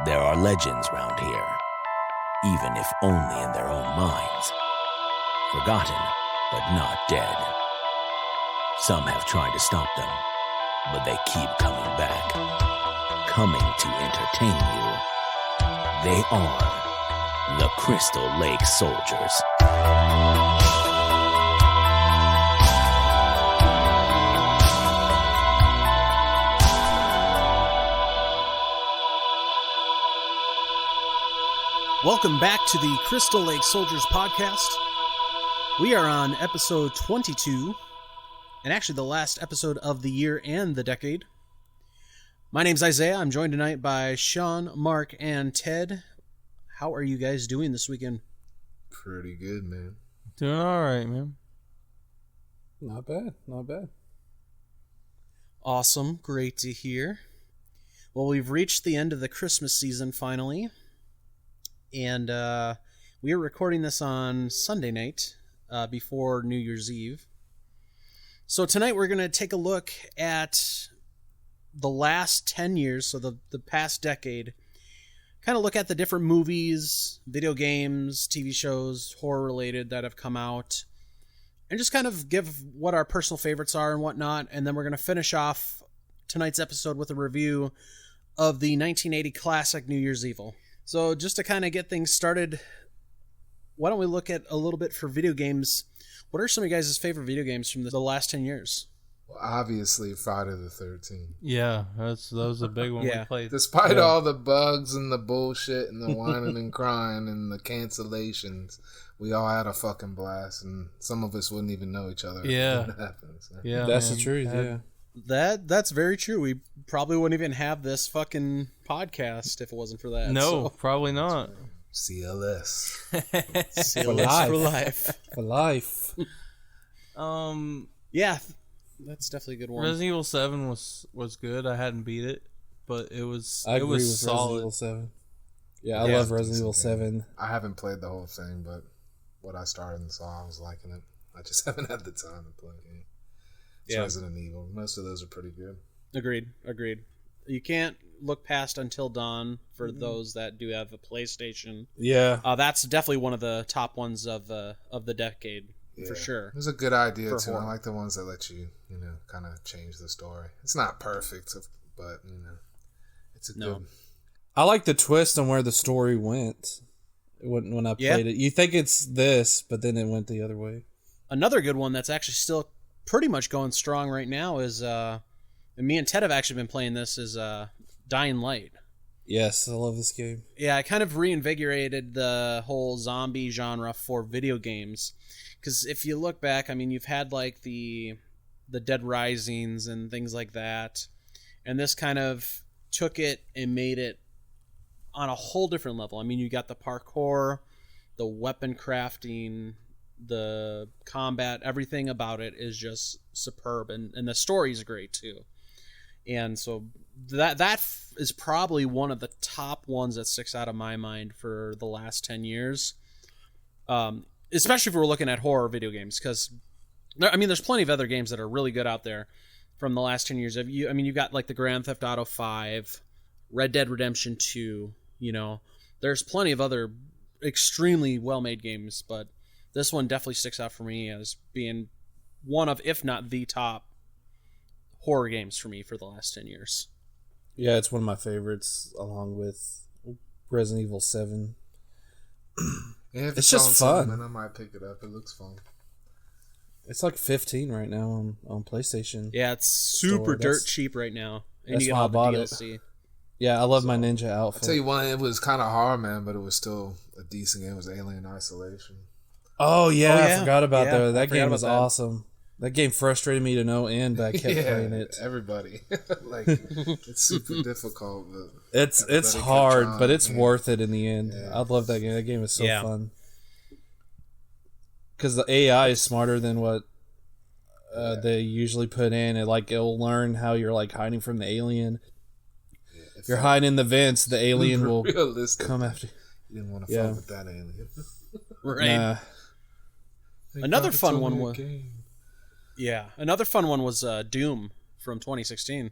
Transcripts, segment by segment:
There are legends round here, even if only in their own minds. Forgotten, but not dead. Some have tried to stop them, but they keep coming back. Coming to entertain you. They are the Crystal Lake Soldiers. Welcome back to the Crystal Lake Soldiers podcast. We are on episode 22, and actually the last episode of the year and the decade. My name's Isaiah. I'm joined tonight by Sean, Mark, and Ted. How are you guys doing this weekend? Pretty good, man. Doing all right, man. Not bad, not bad. Awesome. Great to hear. Well, we've reached the end of the Christmas season finally. And we are recording this on Sunday night before New Year's Eve. So tonight we're going to take a look at the last 10 years, so the past decade. Kind of look at the different movies, video games, TV shows, horror-related that have come out. And just kind of give what our personal favorites are and whatnot. And then we're going to finish off tonight's episode with a review of the 1980 classic New Year's Evil. So just to kind of get things started, why don't we look at a little bit for video games? What are some of you guys' favorite video games from the last 10 years? Well, obviously, Friday the 13th. Yeah, that was a big one we played. Despite all the bugs and the bullshit and the whining and crying and the cancellations, we all had a fucking blast, and some of us wouldn't even know each other. Yeah. If it happened, so. Yeah, That's man. the truth, yeah. That's very true. We probably wouldn't even have this fucking podcast if it wasn't for that. No, probably not. CLS. CLS for life. For life. Yeah, that's definitely a good one. Resident Evil 7 was good. I hadn't beat it, but it was I agree with solid. Resident Evil 7. Yeah, I love Resident Evil 7. I haven't played the whole thing, but what I started and saw, I was liking it. I just haven't had the time to play it. It's Resident Evil. Most of those are pretty good. Agreed. You can't look past Until Dawn for those that do have a PlayStation. Yeah. That's definitely one of the top ones of the decade, for sure. It was a good idea, too. horror. I like the ones that let you, kind of change the story. It's not perfect, but, it's a good... I like the twist on where the story went when I played it. You think it's this, but then it went the other way. Another good one that's actually still pretty much going strong right now is, and me and Ted have actually been playing this, is Dying Light. Yes, I love this game. Yeah, I kind of reinvigorated the whole zombie genre for video games. Because if you look back, I mean, you've had like the Dead Risings and things like that. And this kind of took it and made it on a whole different level. I mean, you got the parkour, the weapon crafting, the combat, everything about it is just superb, and the story's great too. And so that is probably one of the top ones that sticks out of my mind for the last 10 years. Especially if we're looking at horror video games, because there's plenty of other games that are really good out there from the last 10 years. You've got like the Grand Theft Auto 5, Red Dead Redemption 2, there's plenty of other extremely well-made games, but this one definitely sticks out for me as being one of, if not the top horror games for me for the last 10 years. Yeah, it's one of my favorites, along with Resident Evil 7. It's just fun. Man, I might pick it up. It looks fun. It's like $15 right now on PlayStation. Yeah, it's super dirt cheap right now. And that's you get why all I bought the it. DLC. Yeah, I love my ninja outfit. I'll tell you one, it was kind of hard, man, but it was still a decent game. It was Alien Isolation. Oh, yeah, I forgot about Yeah, that. That game was that. awesome. That game frustrated me to no end, but I kept playing it. Everybody. It's super difficult. But It's hard, but it's worth it in the end. Yeah. I love that game. That game is so fun. Because the AI is smarter than what they usually put in. It'll learn how you're like hiding from the alien. If you're hiding in the vents, the alien will come after you. You didn't want to fuck with that alien. Right. Nah. Another fun one was Doom from 2016.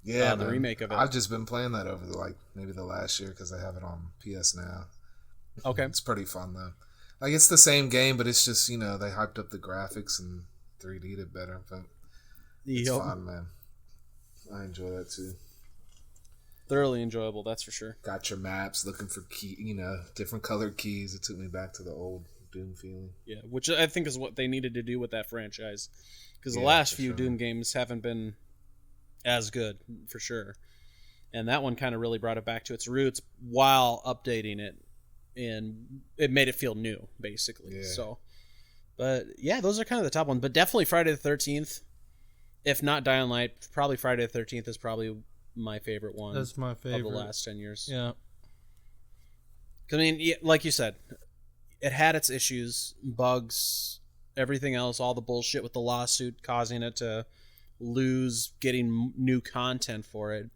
Yeah, the remake of it. I've just been playing that over maybe the last year because I have it on PS now. Okay. It's pretty fun though. Like it's the same game, but it's just they hyped up the graphics and 3D'd it better. But it's fun, man. I enjoy that too. Thoroughly enjoyable, that's for sure. Got your maps, looking for different colored keys. It took me back to the old Doom feeling. Yeah, which I think is what they needed to do with that franchise, because the last few Doom games haven't been as good for sure, and that one kind of really brought it back to its roots while updating it, and it made it feel new, basically. Yeah. So, but yeah, those are kind of the top ones. But definitely Friday the 13th, if not Dying Light, probably Friday the 13th is probably my favorite one. That's my favorite of the last 10 years. Yeah. I mean, like you said, it had its issues, bugs, everything else, all the bullshit with the lawsuit causing it to lose getting new content for it.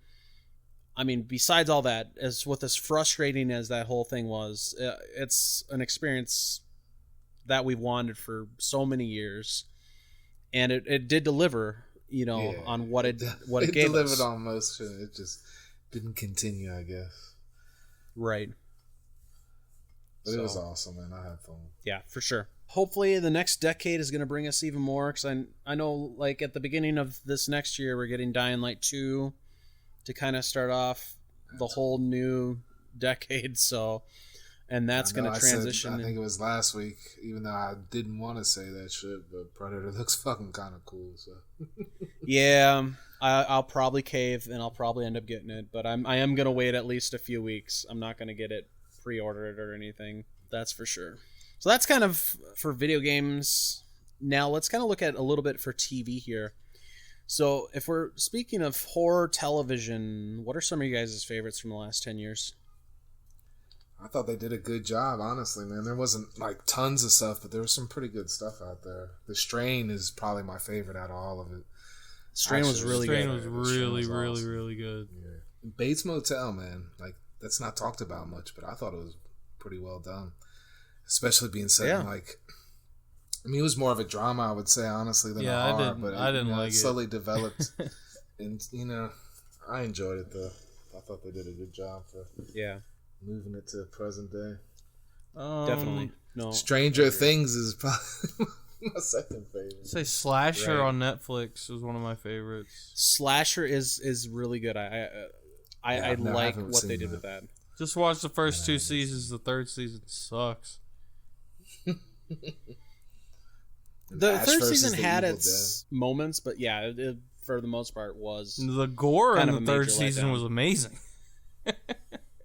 I mean, besides all that, as frustrating as that whole thing was, it's an experience that we've wanted for so many years, and it did deliver. On what it gave us. It delivered on most shit. It just didn't continue, I guess. Right. But it was awesome, man. I had fun. Yeah, for sure. Hopefully the next decade is going to bring us even more, because I know, like, at the beginning of this next year, we're getting Dying Light 2 to kind of start off the whole new decade, so... And that's going to transition. I think it was last week, even though I didn't want to say that shit, but Predator looks fucking kind of cool. So yeah, I'll probably cave and I'll probably end up getting it, but I am going to wait at least a few weeks. I'm not going to get it pre-ordered or anything. That's for sure. So that's kind of for video games. Now let's kind of look at a little bit for TV here. So if we're speaking of horror television, what are some of you guys' favorites from the last 10 years? I thought they did a good job, honestly, man. There wasn't like tons of stuff, but there was some pretty good stuff out there. The Strain is probably my favorite out of all of it. Strain was really good. Strain was really, really, really good. Yeah. Bates Motel, man, like that's not talked about much, but I thought it was pretty well done, especially being set in like. I mean, it was more of a drama, I would say, honestly, than a horror. I didn't like it. Slowly developed, and I enjoyed it though. I thought they did a good job for. Yeah. Moving it to present day. Definitely. No. Stranger Things is probably my second favorite. Say Slasher on Netflix was one of my favorites. Slasher is really good. I like what they did with that. Just watch the first 2 seasons. The third season sucks. The third season had its moments, but yeah, it, for the most part was. The gore in the third season was amazing.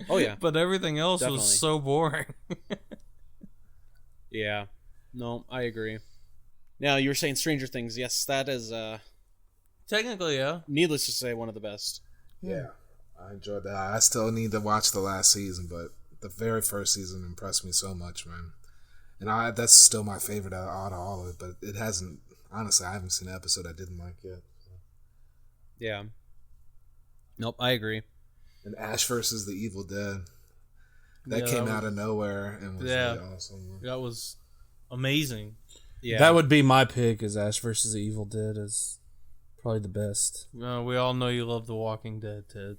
Oh yeah, but everything else was so boring. Yeah, no, I agree. Now you were saying Stranger Things. Yes, that is technically, yeah. Needless to say, one of the best. Yeah, I enjoyed that. I still need to watch the last season, but the very first season impressed me so much, man. And that's still my favorite out of all of it. But it hasn't. Honestly, I haven't seen an episode I didn't like yet. So. Yeah. Nope, I agree. And Ash versus the Evil Dead. That came out of nowhere and was really awesome. That was amazing. Yeah, that would be my pick. Is Ash versus the Evil Dead is probably the best. We all know you love The Walking Dead, Ted.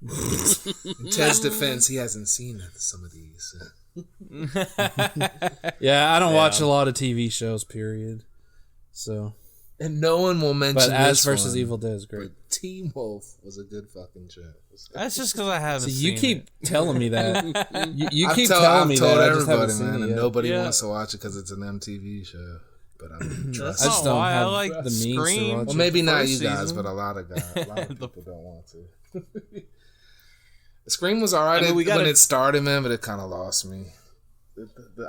In Ted's defense, he hasn't seen some of these. Yeah, I don't watch a lot of TV shows. Period. So. And no one will mention but Ash vs. Evil Dead is great. But Teen Wolf was a good fucking show. That's just because I haven't seen you keep telling me that. you keep telling me that. I just haven't seen it it. And nobody wants to watch it because it's an MTV show. But I mean, that's not why I like the means Scream. Well, maybe not you guys, but a lot of people don't want to. Scream was alright when it started, man, but it kind of lost me.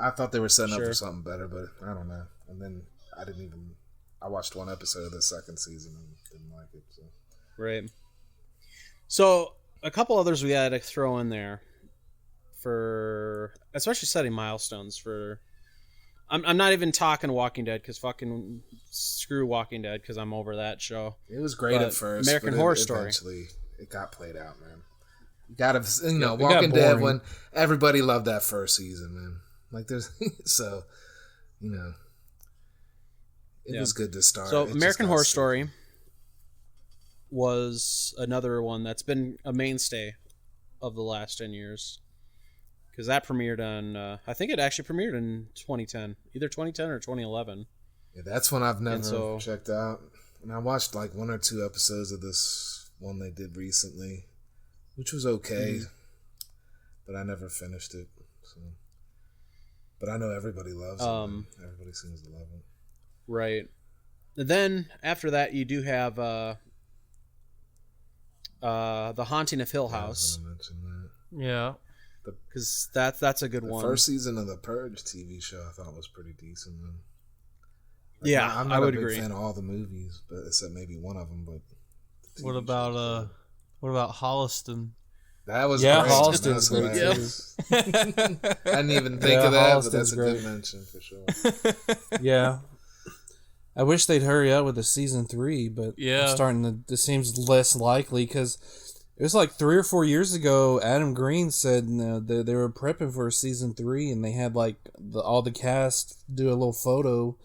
I thought they were setting up for something better, but I don't know. And then I watched one episode of the second season and didn't like it. So. Right. So a couple others we had to throw in there for, especially setting milestones for. I'm not even talking Walking Dead because fucking screw Walking Dead because I'm over that show. It was great at first. American Horror Story. Eventually, it got played out, man. You gotta, Walking Dead when everybody loved that first season, man. Like there's so, it was good to start. So American Horror Story. was another one that's been a mainstay of the last 10 years. Because that premiered on, I think it actually premiered in 2010. Either 2010 or 2011. Yeah, that's one I've never checked out. And I watched like 1 or 2 episodes of this one they did recently, which was okay, but I never finished it. So. But I know everybody loves it. Everybody seems to love it. Right. And then after that, you do have The Haunting of Hill House. I was gonna mention that. Yeah. Because that's a good one. The first season of the Purge TV show I thought was pretty decent. Like, yeah, I'm I would not a big agree. fan of all the movies, but except maybe one of them. But what about Holliston? That was great. Holliston's great too. I didn't even think of that, but that's a good mention for sure. Yeah. I wish they'd hurry up with the season 3, but yeah, it seems less likely because it was like 3 or 4 years ago. Adam Green said they were prepping for season 3, and they had like all the cast do a little photo,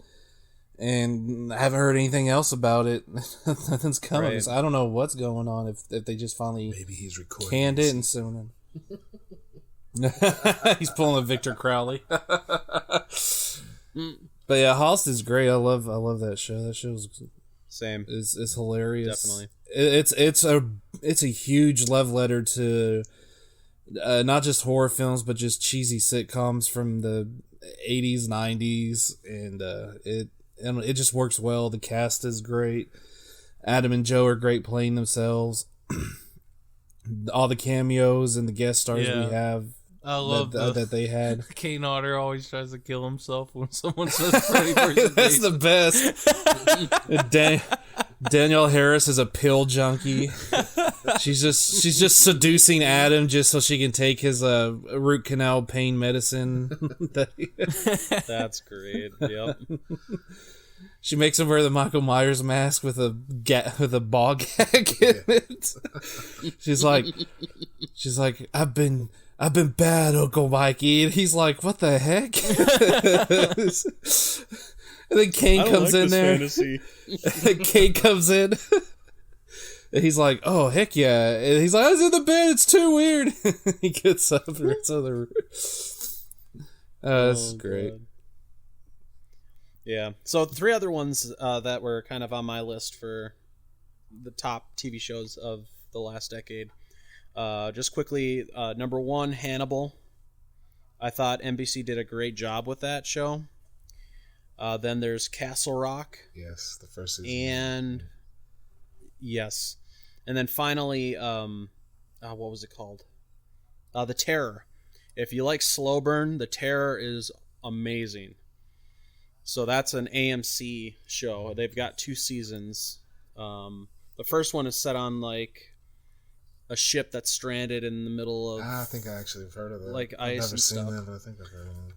and I haven't heard anything else about it. Nothing's coming. Right. So I don't know what's going on if they just finally maybe he's recording canned it and soon. He's pulling a Victor Crowley. But yeah, Holliston's great. I love that show. That show's same. Is hilarious. Definitely. It's a huge love letter to not just horror films, but just cheesy sitcoms from the 80s, 90s, and it just works well. The cast is great. Adam and Joe are great playing themselves. All the cameos and the guest stars we have. I love that they had. Kane Otter always tries to kill himself when someone says Freddy vs. That's the best. Danielle Harris is a pill junkie. She's just seducing Adam just so she can take his root canal pain medicine. That's great. Yep. She makes him wear the Michael Myers mask with a ball gag in it. She's like, I've been bad, Uncle Mikey. And he's like, what the heck? And then Kane comes in there. Kane comes in. And he's like, oh, heck yeah. And he's like, I was in the bed. It's too weird. He gets up and runs on the roof. That's great. God. Yeah. So 3 other ones that were kind of on my list for the top TV shows of the last decade. Just quickly, number 1, Hannibal. I thought NBC did a great job with that show. Then there's Castle Rock. Yes, the first season. And yes. And then finally, what was it called? The Terror. If you like slow burn, The Terror is amazing. So that's an AMC show. They've got 2 seasons. The first one is set on like a ship that's stranded in the middle of. I think I actually have heard of that. Like I've ice never and seen stuff. that, but I think I've heard of it.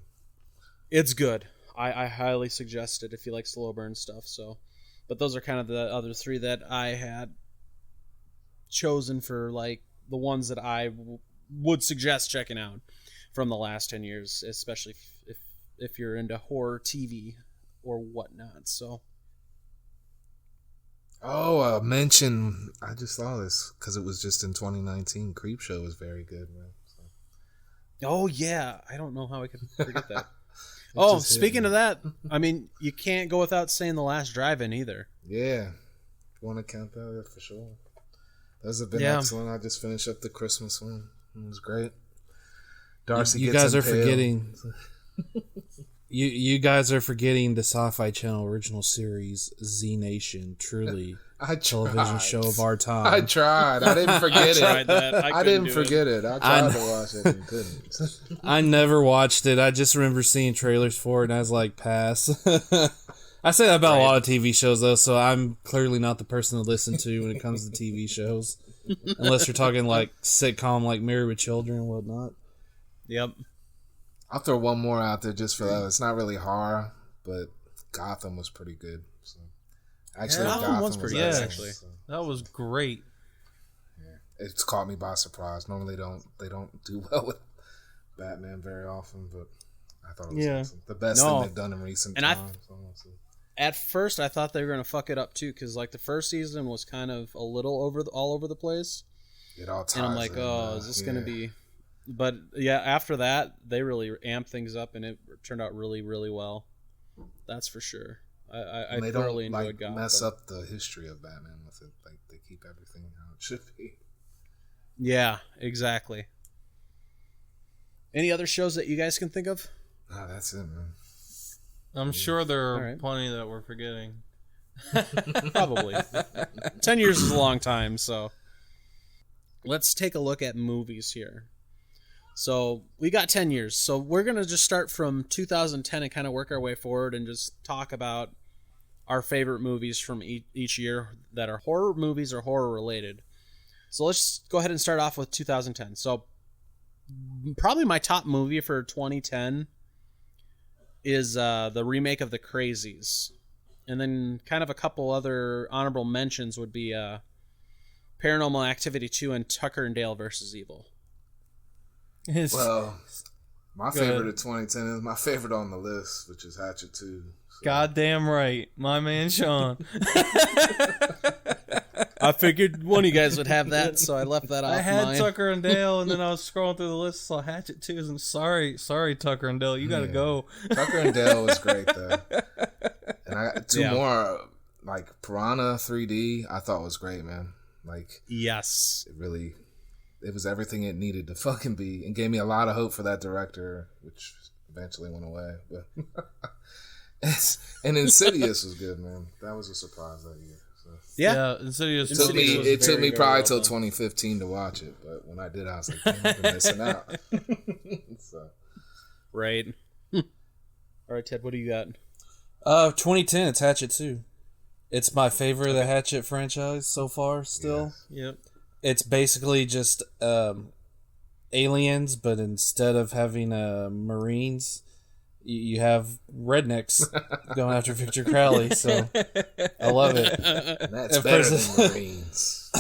It's good. I highly suggest it if you like slow burn stuff. So, but those are kind of the other 3 that I had chosen for like the ones that I would suggest checking out from the last 10 years, especially if you're into horror TV or whatnot. So. Oh, mention. I just saw this because it was just in 2019. Creepshow was very good, man. So. Oh yeah, I don't know how I could forget that. Oh, speaking of that, I mean, you can't go without saying The Last Drive-In either. Yeah, want to count that for sure. Those have been excellent. I just finished up the Christmas one. It was great. Darcy, you guys are forgetting. You guys are forgetting the Sci-Fi Channel original series Z Nation. Truly, television show of our time. I tried. I didn't forget it. I didn't forget it. I tried to watch it and couldn't. I never watched it. I just remember seeing trailers for it, and I was like, pass. I say that about a lot of TV shows, though, so I'm clearly not the person to listen to when it comes to TV shows. Unless you're talking like sitcom like Married with Children and whatnot. Yep. I'll throw one more out there just for that. It's not really horror, but Gotham was pretty good. So. Actually, Gotham was pretty good. Actually, that was great. Yeah. It's caught me by surprise. Normally, they don't do well with Batman very often, but I thought it was awesome. The best thing they've done in recent times. At first, I thought they were gonna fuck it up too, because like the first season was kind of a little all over the place. It all ties and I'm like, is this gonna be? But yeah, after that, they really amped things up, and it turned out really, really well. That's for sure. I thoroughly enjoyed Gotham. Mess up the history of Batman with it. Like they keep everything how it should be. Yeah, exactly. Any other shows that you guys can think of? Nah, that's it, man. I'm sure there are plenty that we're forgetting. Probably. 10 years is a long time, so let's take a look at movies here. So we got 10 years. So we're going to just start from 2010 and kind of work our way forward and just talk about our favorite movies from each year that are horror movies or horror related. So let's go ahead and start off with 2010. So probably my top movie for 2010 is the remake of The Crazies. And then kind of a couple other honorable mentions would be Paranormal Activity 2 and Tucker and Dale vs. Evil. Well, my favorite of 2010 is my favorite on the list, which is Hatchet 2. So. Goddamn right. My man Sean. I figured one of you guys would have that, so I left that off. I had mine. Tucker and Dale, and then I was scrolling through the list, saw Hatchet 2, and sorry, Tucker and Dale, you gotta go. Tucker and Dale was great, though. And I got two more, like Piranha 3D, I thought was great, man. Like, yes. It was everything it needed to fucking be, and gave me a lot of hope for that director, which eventually went away. But and Insidious was good, man. That was a surprise that year. So. Yeah, Insidious. It took me probably till 2015 to watch it, but when I did, I was like, damn, I've been missing out. So. Right. All right, Ted, what do you got? 2010, it's Hatchet 2. It's my favorite of the Hatchet franchise so far, still. Yeah. Yep. It's basically just aliens, but instead of having Marines, you have rednecks going after Victor Crowley. So I love it. That's better than Marines.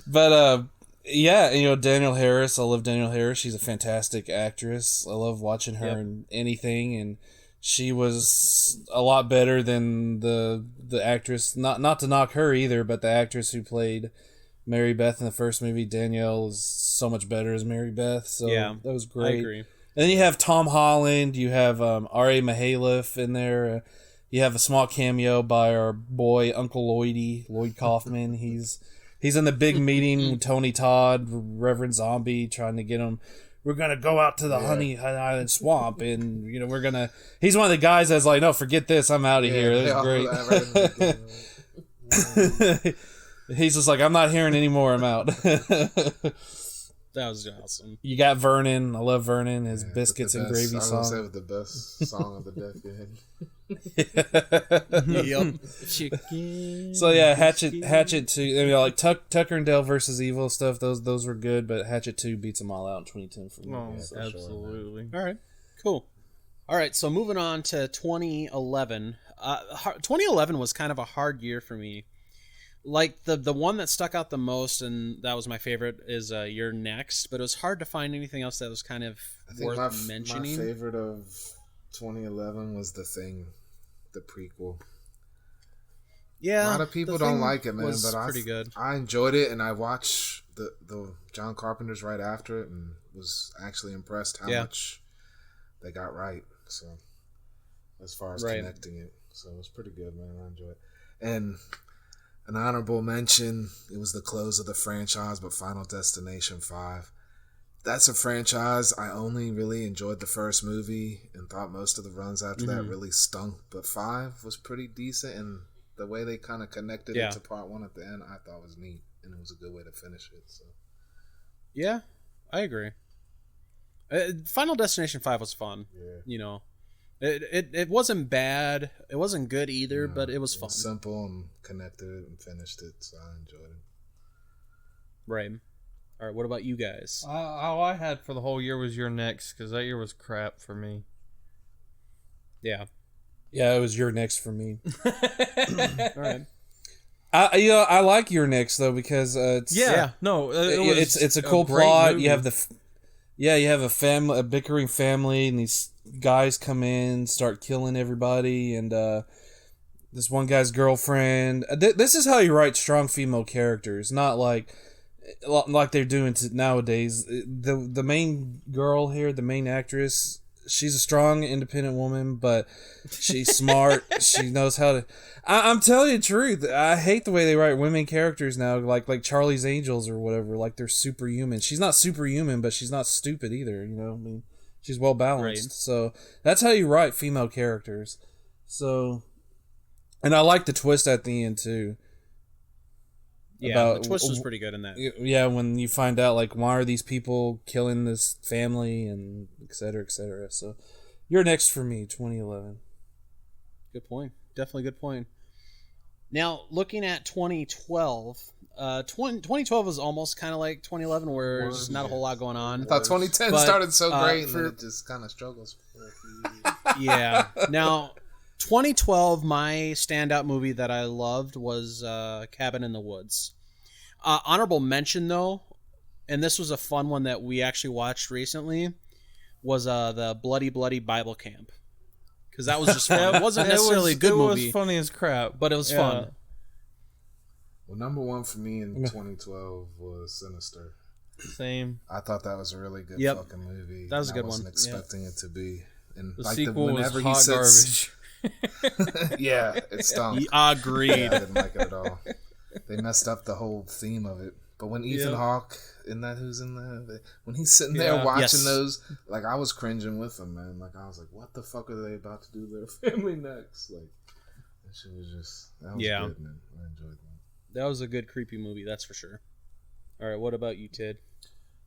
But yeah, Danielle Harris. I love Danielle Harris. She's a fantastic actress. I love watching her in anything, and she was a lot better than the actress. Not to knock her either, but the actress who played Mary Beth in the first movie, Danielle, is so much better as Mary Beth. So that was great. I agree. And then you have Tom Holland. You have R.A. Mihailov in there. You have a small cameo by our boy Uncle Lloyd Kaufman. He's in the big meeting with Tony Todd, Reverend Zombie, trying to get him. We're gonna go out to the Honey Island Swamp, and we're gonna. He's one of the guys that's like, no, forget this, I'm out of here. That's great. He's just like, I'm not hearing anymore. I'm out. That was awesome. You got Vernon. I love Vernon. His biscuits and gravy song. I was gonna say the best song of the decade. Yep. Chicken. So yeah, Hatchet 2. Like Tucker and Dale versus Evil stuff. Those were good, but Hatchet 2 beats them all out in 2010 for me. Oh, absolutely. Sure, all right, cool. All right, so moving on to 2011. 2011 was kind of a hard year for me. Like the one that stuck out the most, and that was my favorite, is You're Next. But it was hard to find anything else that was kind of worth mentioning. My favorite of 2011 was The Thing, the prequel. Yeah, a lot of people don't like it, man, but pretty good. I enjoyed it, and I watched the John Carpenter's right after it, and was actually impressed how much they got right. So as far as connecting it, so it was pretty good, man. I enjoyed it. And an honorable mention, it was the close of the franchise, but Final Destination 5. That's a franchise I only really enjoyed the first movie and thought most of the runs after that really stunk. But 5 was pretty decent, and the way they kind of connected it to part 1 at the end, I thought was neat, and it was a good way to finish it. So, yeah, I agree. Final Destination 5 was fun. Yeah. It wasn't bad. It wasn't good either, but it was fun. Was simple and connected it and finished it, so I enjoyed it. Right. All right, what about you guys? All I had for the whole year was Your Next, because that year was crap for me. Yeah. Yeah, it was Your Next for me. All right. I like Your Next though, because it's it's a cool plot. Movie. You have you have a bickering family, and these guys come in, start killing everybody, and this one guy's girlfriend. This is how you write strong female characters, not like they're doing nowadays. The main girl here, the main actress, she's a strong, independent woman, but she's smart. She knows how to. I'm telling you the truth. I hate the way they write women characters now, like Charlie's Angels or whatever. Like they're superhuman. She's not superhuman, but she's not stupid either. You know, I mean, she's well balanced. Right. So that's how you write female characters. So, and I like the twist at the end too. Yeah, the twist was pretty good in that. Yeah, when you find out, like, why are these people killing this family and et cetera, et cetera. So, you're next for me, 2011. Good point. Definitely good point. Now, looking at 2012, 2012 was almost kind of like 2011, where there's not a whole lot going on. I thought 2010 started so great, and then it just kind of struggles for a few years. Yeah. Now, 2012, my standout movie that I loved was Cabin in the Woods. Honorable mention, though, and this was a fun one that we actually watched recently, was the Bloody Bloody Bible Camp. Because that was just fun. It wasn't necessarily a good movie. It was funny as crap. But it was fun. Well, number one for me in 2012 was Sinister. Same. I thought that was a really good fucking movie. That was a good one. I wasn't expecting it to be. And the sequel was hot garbage. Yeah, it stunk. Agreed. Yeah, I didn't like it at all. They messed up the whole theme of it. But when Ethan Hawke, who's in there? When he's sitting there watching those, like, I was cringing with him, man. Like, I was like, what the fuck are they about to do to their family next? Like, that shit was just, that was good, man. I enjoyed that. That was a good creepy movie, that's for sure. All right, what about you, Tid?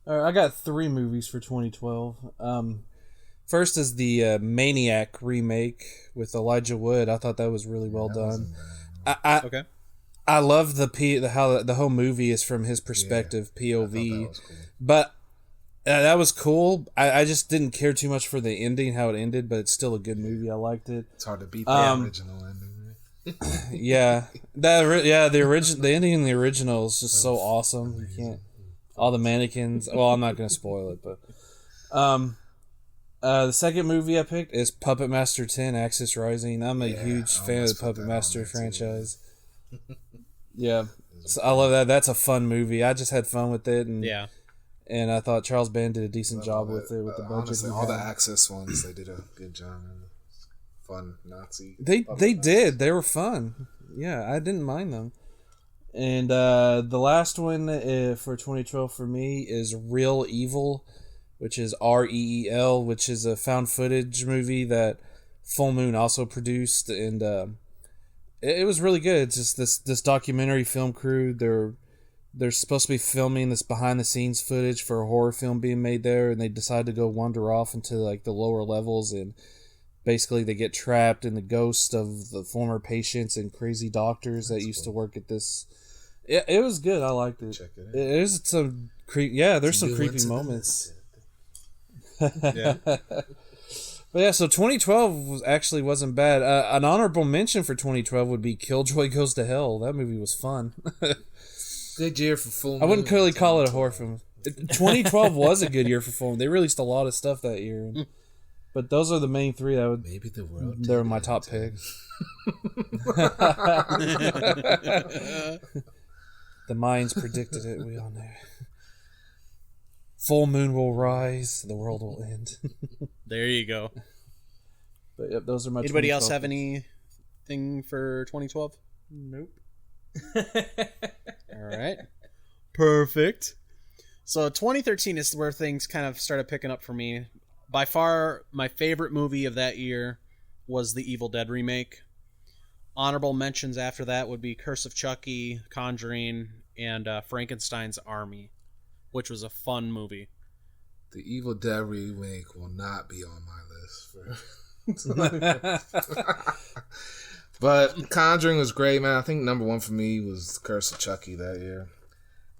All right, I got 3 movies for 2012. First is the Maniac remake with Elijah Wood. I thought that was really well done. Okay. I love how the whole movie is from his perspective, POV. Cool. But that was cool. I just didn't care too much for the ending, how it ended, but it's still a good movie. I liked it. It's hard to beat the original ending. The ending in the original is just so awesome. You can't. All the mannequins. Well, I'm not going to spoil it, but the second movie I picked is Puppet Master 10: Axis Rising. I'm a huge fan of the Puppet Master franchise. Yeah, so I love that. That's a fun movie. I just had fun with it, and I thought Charles Band did a decent job with it with the budget. Honestly, all the Axis ones, they did a good job. Fun Nazi. They did. They were fun. Yeah, I didn't mind them. And the last one for 2012 for me is Real Evil, which is REEL, which is a found footage movie that Full Moon also produced, and it was really good. It's just this documentary film crew. They're supposed to be filming this behind the scenes footage for a horror film being made there, and they decide to go wander off into like the lower levels, and basically they get trapped in the ghost of the former patients and crazy doctors that used to work at this. It was good. I liked it. Check it out. There's some there's some creepy moments. Yeah. But yeah, so 2012 actually wasn't bad. An honorable mention for 2012 would be Killjoy Goes to Hell. That movie was fun. Good year for Full Moon. I wouldn't really call it a horror film. 2012 was a good year for Full Moon. They released a lot of stuff that year. But those are the main 3 that would. Maybe the world. They're my top picks. The Mayans predicted it. We all know. Full moon will rise. The world will end. There you go. But yep, those are my. Anybody else have anything for 2012? Nope. All right. Perfect. So 2013 is where things kind of started picking up for me. By far, my favorite movie of that year was the Evil Dead remake. Honorable mentions after that would be Curse of Chucky, Conjuring, and Frankenstein's Army, which was a fun movie. The Evil Dead remake will not be on my list. But Conjuring was great, man. I think number 1 for me was Curse of Chucky that year.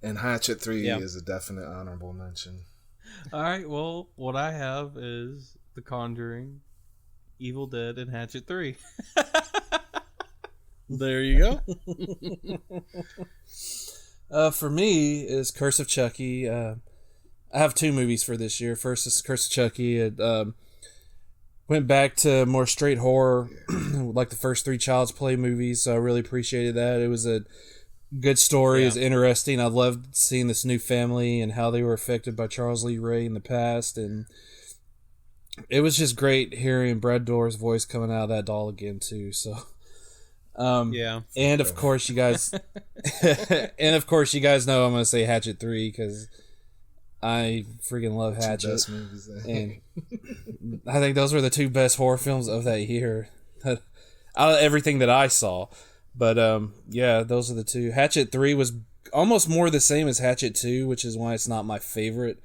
And Hatchet 3 is a definite honorable mention. All right, well, what I have is The Conjuring, Evil Dead, and Hatchet 3. There you go. For me is Curse of Chucky. I have 2 movies for this year. First is Curse of Chucky. went back to more straight horror, like the first 3 Child's Play movies. So I really appreciated that. It was a good story. It was interesting. I loved seeing this new family and how they were affected by Charles Lee Ray in the past, and it was just great hearing Brad Dourif's voice coming out of that doll again too. So, and of course you guys, know I'm gonna say Hatchet 3 because I freaking love Hatchet. Best movies, and I think those were the 2 best horror films of that year, out of everything that I saw. But those are the 2. Hatchet 3 was almost more the same as Hatchet 2, which is why it's not my favorite,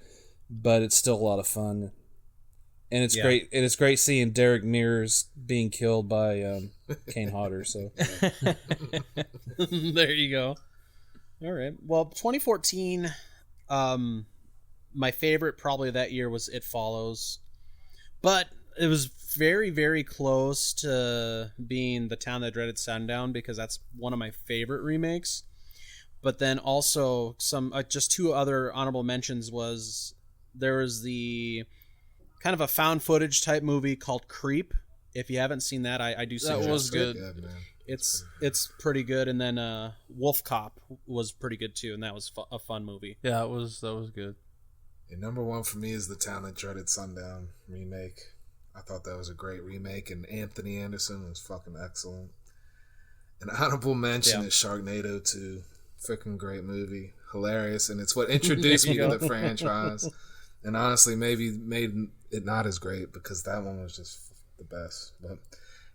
but it's still a lot of fun. And it's great. And it's great seeing Derek Mears being killed by Kane Hodder. So there you go. All right. Well, 2014. My favorite probably that year was It Follows, but it was very, very close to being The Town That Dreaded Sundown because that's one of my favorite remakes. But then also some just 2 other honorable mentions was there was the kind of a found footage type movie called Creep. If you haven't seen that, I do suggest that was good. It's pretty good. And then Wolf Cop was pretty good too, and that was a fun movie. Yeah, that was good. And number 1 for me is The Town That Dreaded Sundown remake. I thought that was a great remake, and Anthony Anderson was fucking excellent. An honorable mention is Sharknado 2. Freaking great movie. Hilarious, and it's what introduced me to the franchise. And honestly, maybe made it not as great because that one was just the best.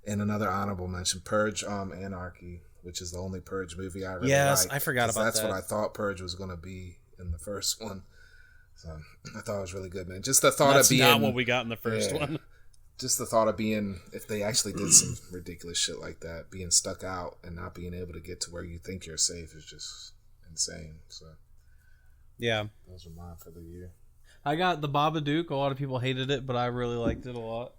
And another honorable mention, Purge Anarchy, which is the only Purge movie I really liked. I forgot about that. That's what I thought Purge was going to be in the first one. So I thought it was really good, man. Just the thought of being... That's not what we got in the first one. Just the thought of being, if they actually did some ridiculous shit like that, being stuck out and not being able to get to where you think you're safe is just insane. So, yeah. Those are mine for the year. I got The Babadook. A lot of people hated it, but I really liked it a lot.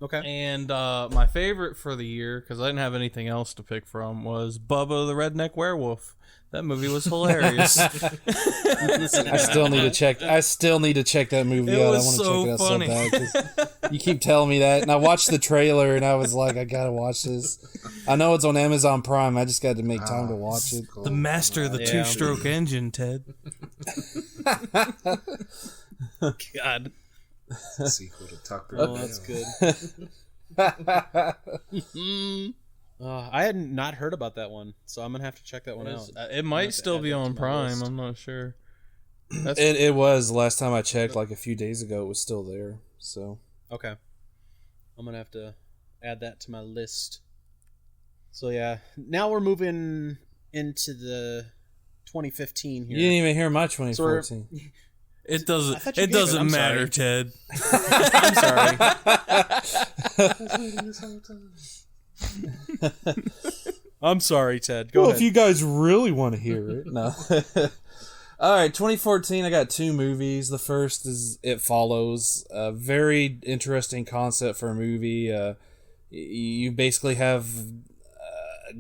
Okay. And my favorite for the year, because I didn't have anything else to pick from, was Bubba the Redneck Werewolf. That movie was hilarious. I still need to check that movie out. I want to check it out so bad. 'Cause you keep telling me that, and I watched the trailer, and I was like, I gotta watch this. I know it's on Amazon Prime. I just got to make time to watch it. Cool. The master of the 2-stroke engine, Ted. God. Sequel to Tucker. Oh, that's good. I had not heard about that one, so I'm gonna have to check that one out. It might still be on Prime. I'm not sure. It was last time I checked, like a few days ago. It was still there. So okay, I'm gonna have to add that to my list. So yeah, now we're moving into the 2015 here. You didn't even hear my 2014. So it doesn't matter, Ted. I'm sorry. I'm sorry, Ted. Go ahead. If you guys really want to hear it. No. All right, 2014, I got 2 movies. The first is It Follows. A very interesting concept for a movie. You basically have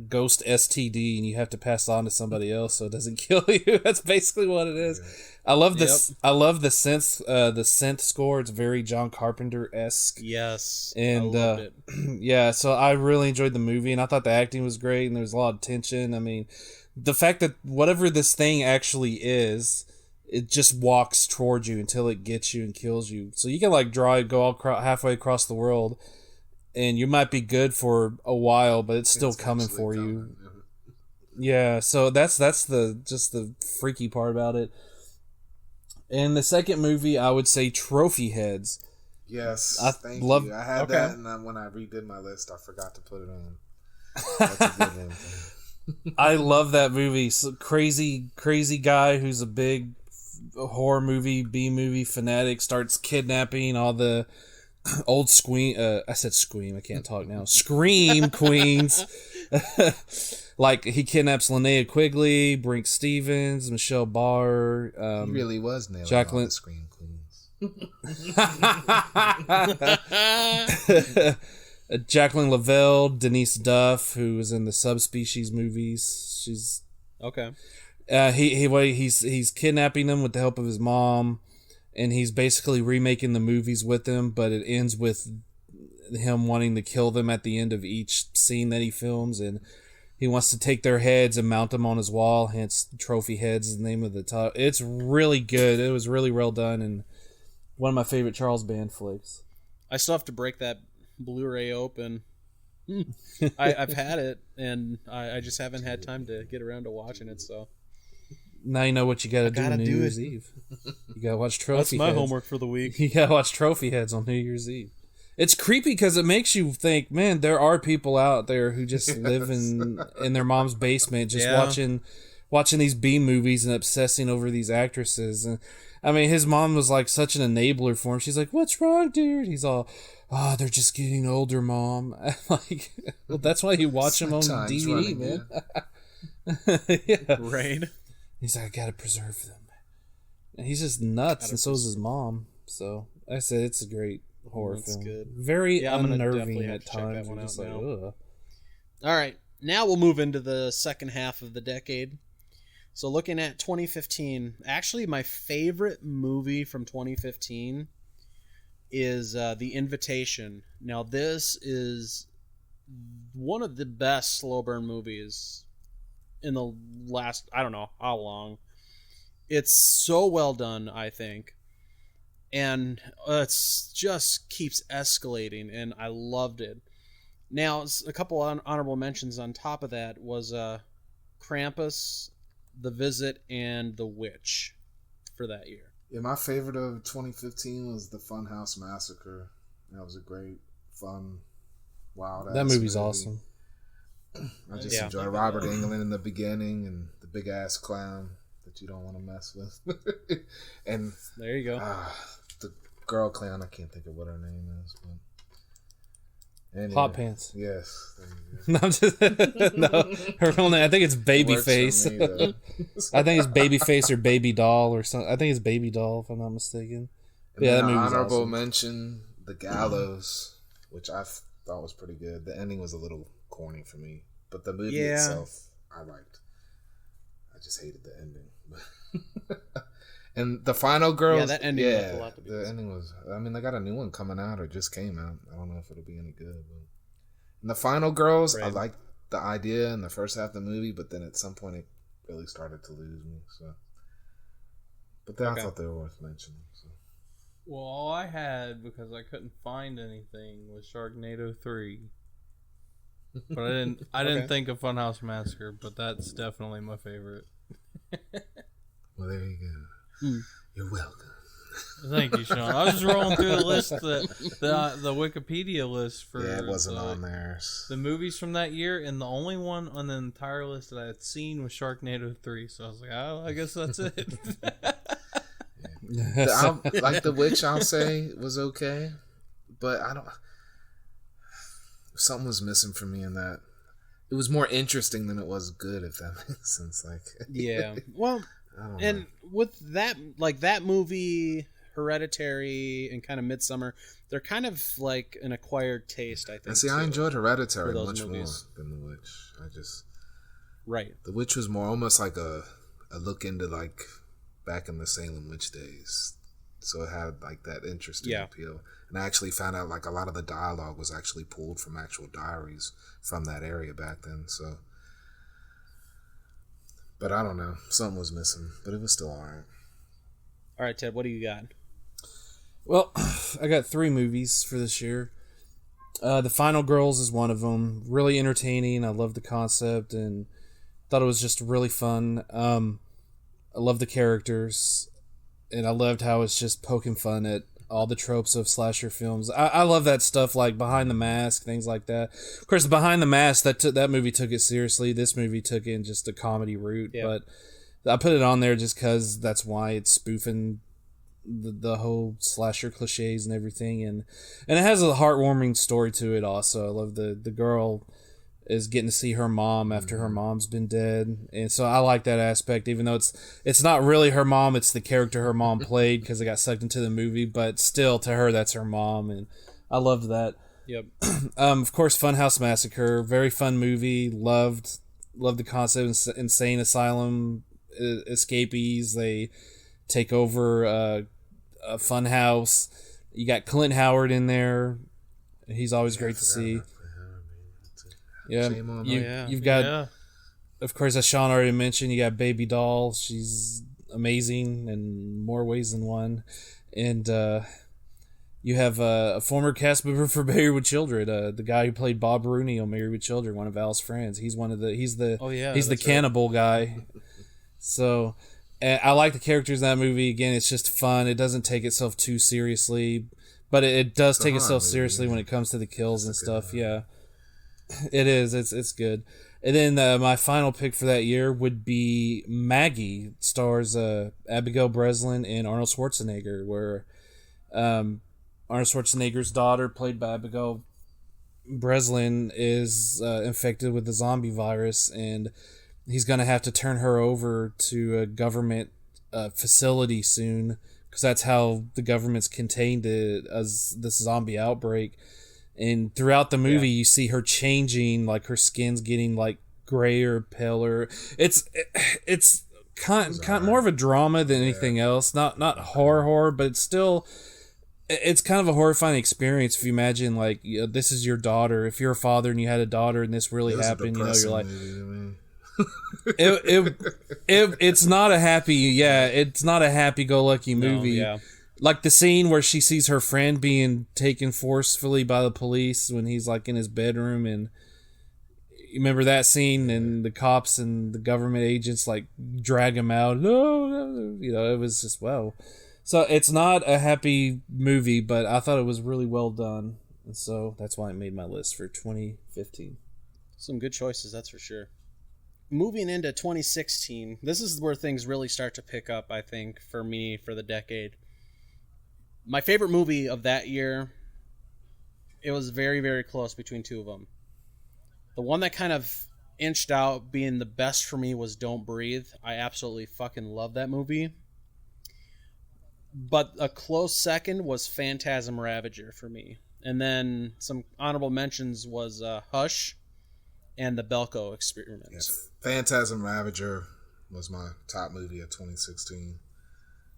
ghost STD and you have to pass it on to somebody else so it doesn't kill you. That's basically what it is. I love this. I love the synth score. It's very John Carpenter-esque. Yes, and I loved it. Yeah, so I really enjoyed the movie, and I thought the acting was great, and there was a lot of tension. I mean, the fact that whatever this thing actually is, it just walks towards you until it gets you and kills you. So you can like go halfway across the world, and you might be good for a while, but it's still coming for you. Yeah, so that's the freaky part about it. And the second movie, I would say Trophy Heads. Yes, thank you. I had that, and when I redid my list, I forgot to put it on. That's a good one. I love that movie. So crazy guy who's a big horror movie, B-movie fanatic, starts kidnapping all the old Scream. I said Scream. I can't talk now. Scream queens. Like, he kidnaps Linnea Quigley, Brink Stevens, Michelle Barr. He really was nailing Jacqueline... all the Scream queens. Jacqueline Lavelle, Denise Duff, who was in the Subspecies movies. She's okay. He's kidnapping them with the help of his mom, and he's basically remaking the movies with them, but it ends with him wanting to kill them at the end of each scene that he films, and he wants to take their heads and mount them on his wall, hence Trophy Heads is the name of the title. It's really good. It was really well done, and one of my favorite Charles Band flicks. I still have to break that Blu-ray open. I've had it, and I just haven't had time to get around to watching it, so... Now you know what you gotta do on New Year's Eve. You gotta watch Trophy Heads. That's my homework for the week. You gotta watch Trophy Heads on New Year's Eve. It's creepy because it makes you think, man, there are people out there who just live in their mom's basement, just watching these B movies and obsessing over these actresses. And I mean, his mom was like such an enabler for him. She's like, "What's wrong, dude?" He's all, "Oh, they're just getting older, Mom." Like, well, that's why you watch them on DVD, man. Yeah. Right. He's like, "I gotta preserve them." And he's just nuts, and so is his mom. So like I said, it's a great horror film. Good. Very unnerving at times. One out like, ugh. All right, now we'll move into the second half of the decade. So looking at 2015, actually my favorite movie from 2015 is The Invitation. Now this is one of the best slow burn movies in the last, I don't know how long. It's so well done, I think. And it's just keeps escalating, and I loved it. Now, a couple honorable mentions on top of that was Krampus, The Visit, and The Witch for that year. Yeah, my favorite of 2015 was The Funhouse Massacre. That was a great, fun, wild. That movie's awesome. I just enjoy Robert Englund in the beginning and the big ass clown that you don't want to mess with. And there you go. The girl clown, I can't think of what her name is, but anyway, Hot Pants. Yes. No, I'm just no. Her real name, I think it's Babyface. I think it's Babyface or Baby Doll or something. I think it's Baby Doll if I'm not mistaken. And yeah, that movie's honorable mention, The Gallows, which I thought was pretty good. The ending was a little corny for me, but the movie itself I liked. I just hated the ending. And The Final Girls, that ending left a lot to be the ending was, I mean, they got a new one coming out or just came out. I don't know if it'll be any good. But and The Final Girls, I liked the idea in the first half of the movie, but then at some point it really started to lose me. So, but then I thought they were worth mentioning. So. Well, all I had, because I couldn't find anything, was Sharknado 3. But I didn't think of Funhouse Massacre, but that's definitely my favorite. Well, there you go. You're welcome. Thank you, Sean. I was just rolling through the list, the Wikipedia list for. Yeah, it wasn't on there. The movies from that year, and the only one on the entire list that I had seen was Sharknado 3. So I was like, oh, I guess that's it. Like The Witch, I'll say was okay, but I don't. Something was missing for me in that. It was more interesting than it was good, if that makes sense. Like, yeah, well, and with that, like that movie, Hereditary, and kind of Midsummer, they're kind of like an acquired taste, I think. See, I enjoyed Hereditary much more than The Witch. The Witch was more almost like a look into like back in the Salem witch days, so it had like that interesting appeal. And I actually found out like a lot of the dialogue was actually pulled from actual diaries from that area back then. So, but I don't know, something was missing, but it was still alright. All right, Ted, what do you got? Well, I got 3 movies for this year. The Final Girls is one of them. Really entertaining. I love the concept and thought it was just really fun. I love the characters, and I loved how it's just poking fun at all the tropes of slasher films. I love that stuff, like Behind the Mask, things like that. Of course, Behind the Mask, that movie took it seriously. This movie took it in just a comedy route, but I put it on there just because that's why it's spoofing the whole slasher cliches and everything, and it has a heartwarming story to it also. I love the girl is getting to see her mom after her mom's been dead, and so I like that aspect, even though it's not really her mom, it's the character her mom played because it got sucked into the movie, but still to her that's her mom, and I loved that. Of course, Funhouse Massacre, very fun movie. Loved the concept. Insane asylum escapees, they take over Funhouse. You got Clint Howard in there. He's always great to see. Yeah, you've got, of course, as Sean already mentioned, you got Baby Doll. She's amazing in more ways than one. And you have a former cast member for Married with Children, the guy who played Bob Rooney on Married with Children, one of Al's friends. He's the cannibal guy. So I like the characters in that movie. Again, it's just fun. It doesn't take itself too seriously, but it does take itself seriously when it comes to the kills and stuff. Yeah, it is. It's good. And then my final pick for that year would be Maggie. It stars Abigail Breslin and Arnold Schwarzenegger, where Arnold Schwarzenegger's daughter, played by Abigail Breslin, is infected with the zombie virus, and he's going to have to turn her over to a government facility soon, because that's how the government's contained it as this zombie outbreak. And throughout the movie, you see her changing, like her skin's getting like grayer, paler. It's kind more of a drama than anything else. Not horror, but it's still, it's kind of a horrifying experience if you imagine, like, this is your daughter. If you're a father and you had a daughter and this really happened, you're like, it's not a happy, it's not a happy-go-lucky movie. No, like the scene where she sees her friend being taken forcefully by the police when he's like in his bedroom, and you remember that scene, and the cops and the government agents like drag him out. No, it was just, wow. So it's not a happy movie, but I thought it was really well done, and so that's why I made my list for 2015. Some good choices, that's for sure. Moving into 2016, this is where things really start to pick up, I think, for me, for the decade. My favorite movie of that year, it was very, very close between two of them. The one that kind of inched out being the best for me was Don't Breathe. I absolutely fucking love that movie. But a close second was Phantasm Ravager for me. And then some honorable mentions was Hush and the Belko Experiment. Yes. Phantasm Ravager was my top movie of 2016.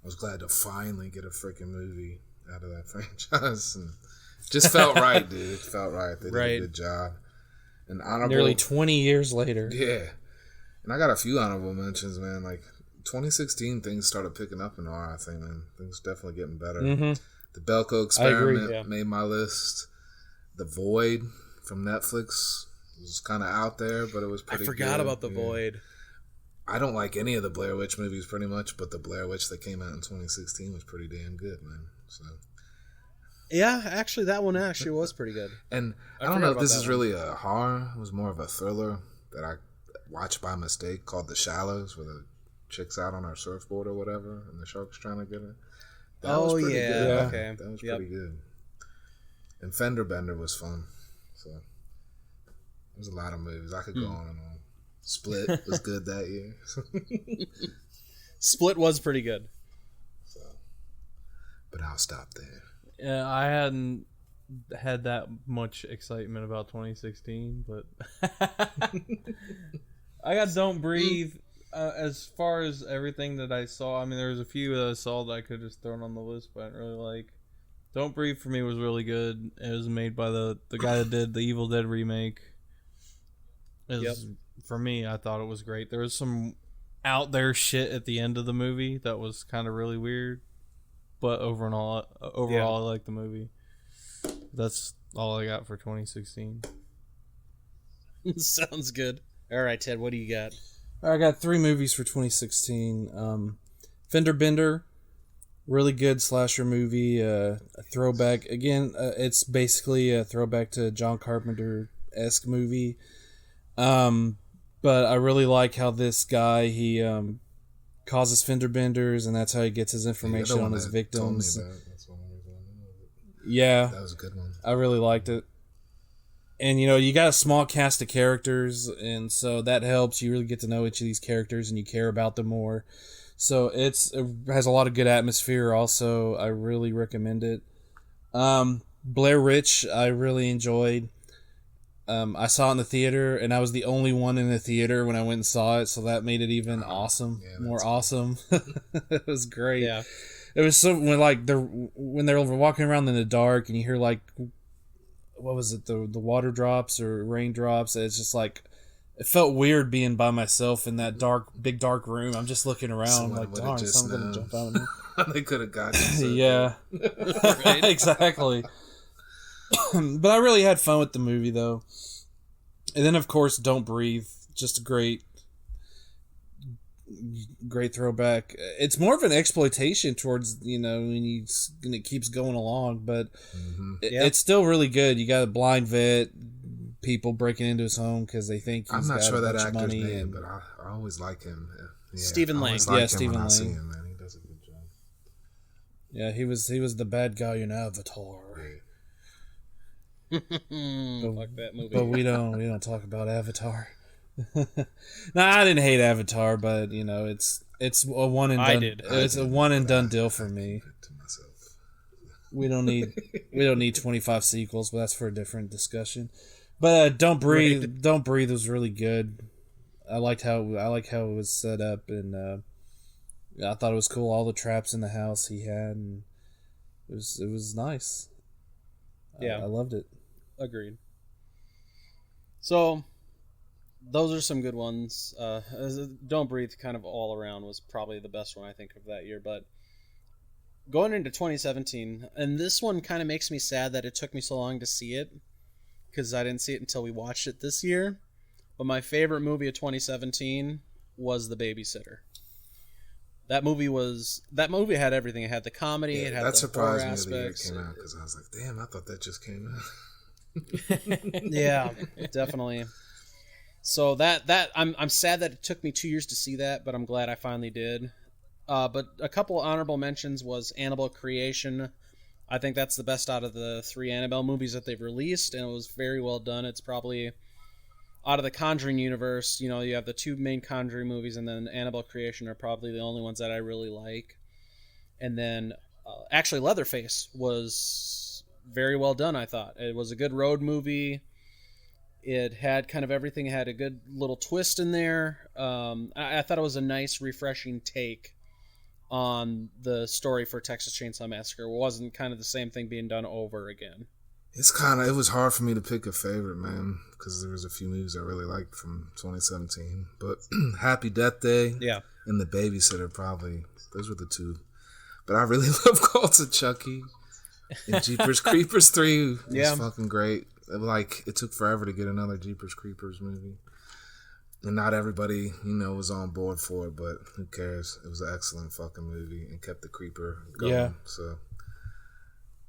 I was glad to finally get a freaking movie out of that franchise, and just felt right, dude. It felt right. They did a good job. And nearly 20 years later. Yeah. And I got a few honorable mentions, man. Like 2016, things started picking up in horror, I think, man. Things definitely getting better. Mm-hmm. The Belko Experiment made my list. The Void from Netflix was kind of out there, but it was pretty good. I forgot about The Void. I don't like any of the Blair Witch movies pretty much, but the Blair Witch that came out in 2016 was pretty damn good, man. So, yeah, actually, that one actually was pretty good. And I don't know if this is really a horror. It was more of a thriller that I watched by mistake called The Shallows, where the chick's out on her surfboard or whatever, and the shark's trying to get her. That was pretty good. Yeah. Okay. That was pretty good. And Fender Bender was fun. So, there was a lot of movies. I could go on and on. Split was good that year. Split was pretty good. So, but I'll stop there. Yeah, I hadn't had that much excitement about 2016, but I got Don't Breathe. As far as everything that I saw, I mean, there was a few that I saw that I could have just thrown on the list, but I didn't really like. Don't Breathe for me was really good. It was made by the guy that did the Evil Dead remake. For me, I thought it was great. There was some out there shit at the end of the movie that was kind of really weird, but overall, I like the movie. That's all I got for 2016. Sounds good. All right, Ted, what do you got? I got 3 movies for 2016. Fender Bender, really good slasher movie. A throwback. Again, it's basically a throwback to John Carpenter-esque movie. But I really like how this guy, he causes fender benders, and that's how he gets his information on his victims. Yeah, that was a good one. I really liked it. And you got a small cast of characters, and so that helps. You really get to know each of these characters, and you care about them more. So it has a lot of good atmosphere. Also, I really recommend it. Blair Witch, I really enjoyed. I saw it in the theater, and I was the only one in the theater when I went and saw it, so that made it even awesome, more awesome. It was great. Yeah, it was so when they're walking around in the dark, and you hear like, what was it, the water drops or raindrops? It's just like, it felt weird being by myself in that big dark room. I'm just looking around, someone like, darn, someone's gonna jump out at me. They could have got you. So yeah, exactly. But I really had fun with the movie, though. And then, of course, Don't Breathe. Just a great throwback. It's more of an exploitation towards, when it keeps going along, but it's still really good. You got a blind vet, people breaking into his home because they think he's got a bunch of money. Name, but I always like him. Yeah, Stephen Lang. Stephen Lang. Him, man. He does a good job. Yeah, he was the bad guy in Avatar. Fuck that movie. But we don't talk about Avatar. No, I didn't hate Avatar, but it's a one and done. It's a one and done deal for me. We don't need 25 sequels, but that's for a different discussion. But Don't Breathe was really good. I like how it was set up, and I thought it was cool. All the traps in the house he had, and it was nice. Yeah, I loved it. Agreed. So, those are some good ones. Don't Breathe, kind of all around, was probably the best one I think of that year. But going into 2017, and this one kind of makes me sad that it took me so long to see it, because I didn't see it until we watched it this year. But my favorite movie of 2017 was The Babysitter. That movie had everything. It had the comedy. It had the horror aspects. That surprised me the year it came out, because I was like, damn, I thought that just came out. Yeah, definitely. So that I'm sad that it took me 2 years to see that, but I'm glad I finally did. But a couple honorable mentions was Annabelle Creation. I think that's the best out of the 3 Annabelle movies that they've released, and it was very well done. It's probably, out of the Conjuring universe, you have the 2 main Conjuring movies, and then Annabelle Creation are probably the only ones that I really like. And then actually Leatherface was very well done, I thought. It was a good road movie. It had kind of everything. It had a good little twist in there. I thought it was a nice, refreshing take on the story for Texas Chainsaw Massacre. It wasn't kind of the same thing being done over again. It was hard for me to pick a favorite, man, because there was a few movies I really liked from 2017. But Happy Death Day and The Babysitter, probably, those were the 2. But I really love Cult of Chucky. And Jeepers Creepers 3 was fucking great. It took forever to get another Jeepers Creepers movie. And not everybody, was on board for it, but who cares? It was an excellent fucking movie and kept the creeper going. Yeah. So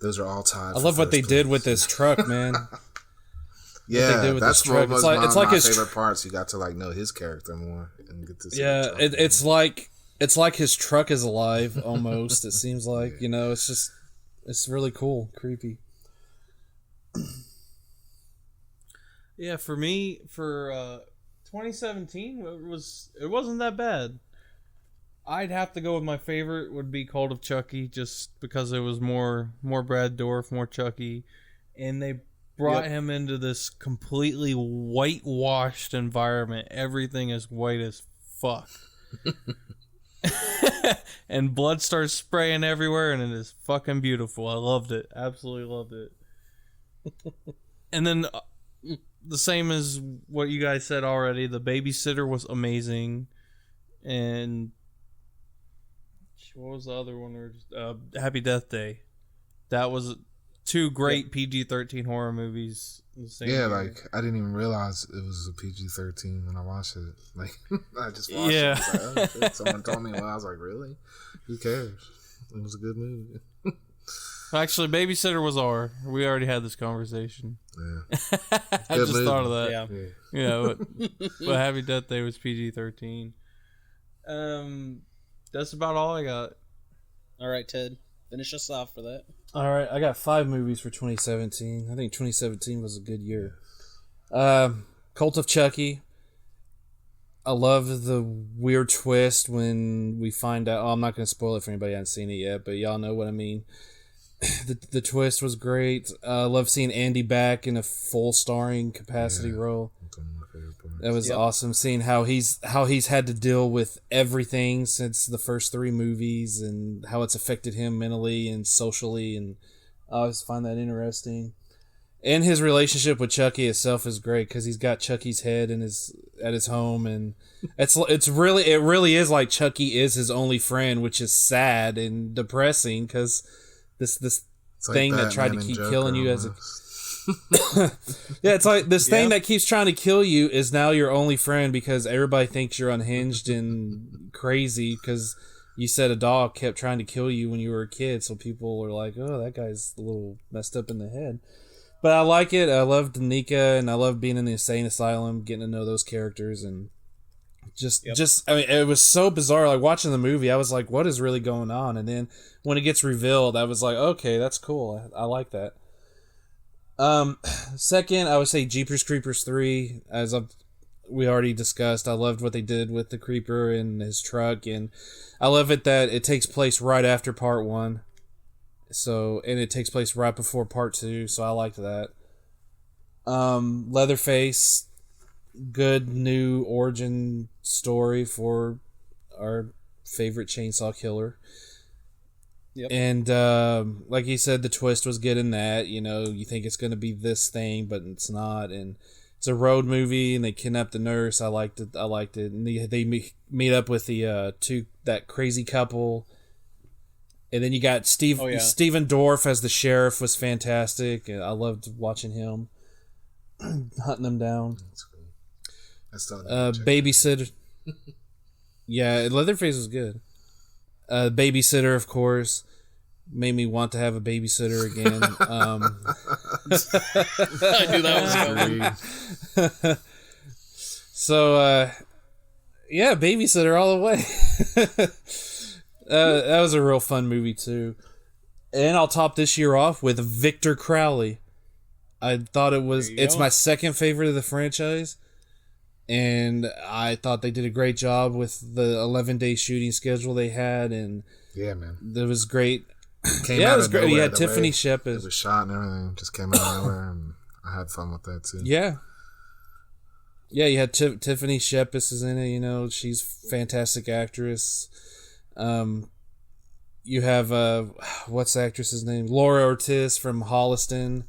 those are all tied. I love what they did with this truck, man. Yeah, that's one of my favorite parts. You got to know his character more and get to see. Yeah, it's like his truck is alive almost. It seems like it's really cool, creepy. Yeah, for me, 2017, it wasn't that bad. I'd have to go with my favorite would be Cult of Chucky, just because it was more Brad Dourif, more Chucky, and they brought him into this completely whitewashed environment. Everything is white as fuck. And blood starts spraying everywhere, and it is fucking beautiful. I loved it. Absolutely loved it. And then the same as what you guys said already, The Babysitter was amazing. And what was the other one? Happy Death Day. That was 2 great PG-13 horror movies. I didn't even realize it was a PG-13 when I watched it. I just watched it. I was like, someone told me, I was like, really? Who cares? It was a good movie. Actually, Babysitter was R. We already had this conversation. Yeah. I just thought of that. Yeah. But Happy Death Day was PG-13. That's about all I got. All right, Ted. Finish us off for that. All right, I got 5 movies for 2017. I think 2017 was a good year. Cult of Chucky. I love the weird twist when we find out. I'm not going to spoil it for anybody who hasn't seen it yet, but y'all know what I mean. The twist was great. I love seeing Andy back in a full starring capacity role. That was awesome. Seeing how he's had to deal with everything since the first 3 movies and how it's affected him mentally and socially, and I always find that interesting. And his relationship with Chucky itself is great because he's got Chucky's head at his home, and it really is like Chucky is his only friend, which is sad and depressing because this thing that tried to keep killing you as a yeah, it's like this thing that keeps trying to kill you is now your only friend because everybody thinks you're unhinged and crazy because you said a dog kept trying to kill you when you were a kid, so people are like, oh, that guy's a little messed up in the head. But I like it. I loved Nika, and I love being in the insane asylum, getting to know those characters, and just I mean, it was so bizarre. Like watching the movie, I was like, what is really going on? And then when it gets revealed, I was like, okay, that's cool. I like that. Second, I would say Jeepers Creepers 3, as we already discussed. I loved what they did with the Creeper and his truck, and I love it that it takes place right after part 1. So, and it takes place right before part 2, so I liked that. Leatherface, good new origin story for our favorite chainsaw killer. Yep. And like you said, the twist was good in that. You know, you think it's going to be this thing, but it's not. And it's a road movie, and they kidnap the nurse. I liked it. And they meet up with that crazy couple. And then you got Stephen Dorff as the sheriff was fantastic. I loved watching him hunting them down. That's cool. Babysitter. Yeah, Leatherface was good. Babysitter, of course, made me want to have a babysitter again. I knew that was coming. So, yeah, Babysitter all the way. That was a real fun movie too. And I'll top this year off with Victor Crowley. I thought it's my second favorite of the franchise. And I thought they did a great job with the 11-day shooting schedule they had, and yeah, man, it was great. It was great. You had Tiffany Shepard. It was shot and everything, just came out of nowhere, and I had fun with that too. Yeah, you had Tiffany Shepard is in it. You know, she's a fantastic actress. You have what's the actress's name? Laura Ortiz from Holliston.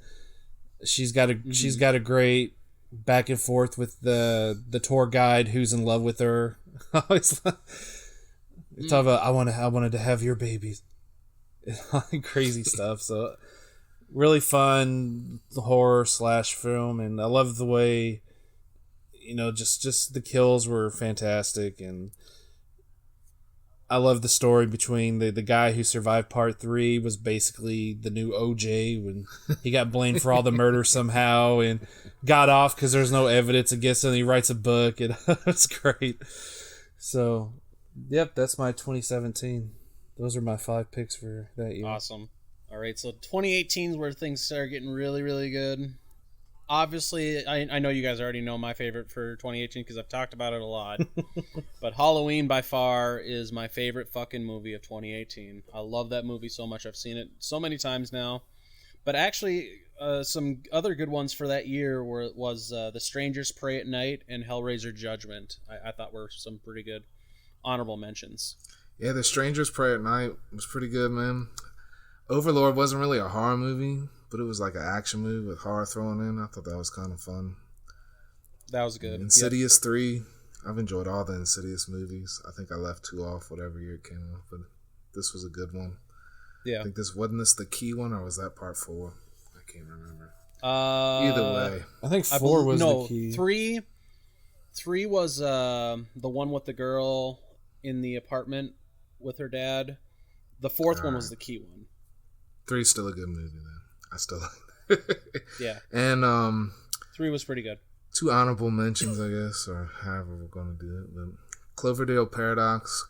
She's got a great back and forth with the tour guide who's in love with her. It's talk about I wanted to have your babies. Crazy stuff. So really fun horror / film, and I love the way, you know, just the kills were fantastic, and I love the story between the guy who survived part 3 was basically the new OJ when he got blamed for all the murder somehow and got off because there's no evidence against him. He writes a book, and it's great. So, yep, that's my 2017. Those are my 5 picks for that year. Awesome. All right, so 2018 is where things start getting really, really good. Obviously, I know you guys already know my favorite for 2018 because I've talked about it a lot. But Halloween, by far, is my favorite fucking movie of 2018. I love that movie so much. I've seen it so many times now. But actually, some other good ones for that year was The Strangers Pray at Night and Hellraiser Judgment. I thought were some pretty good honorable mentions. Yeah, The Strangers Pray at Night was pretty good, man. Overlord wasn't really a horror movie, but it was like an action movie with horror thrown in. I thought that was kind of fun. That was good. Insidious 3. I've enjoyed all the Insidious movies. I think I left 2 off whatever year it came out, but this was a good one. Yeah. I think wasn't this the key one, or was that part 4? I can't remember. Either way. I think 4 was the key. 3 was the one with the girl in the apartment with her dad. The 4th one was the key one. 3's still a good movie, though. I still like it. Yeah. And 3 was pretty good. 2 honorable mentions, I guess, or however we're going to do it. But Cloverfield Paradox,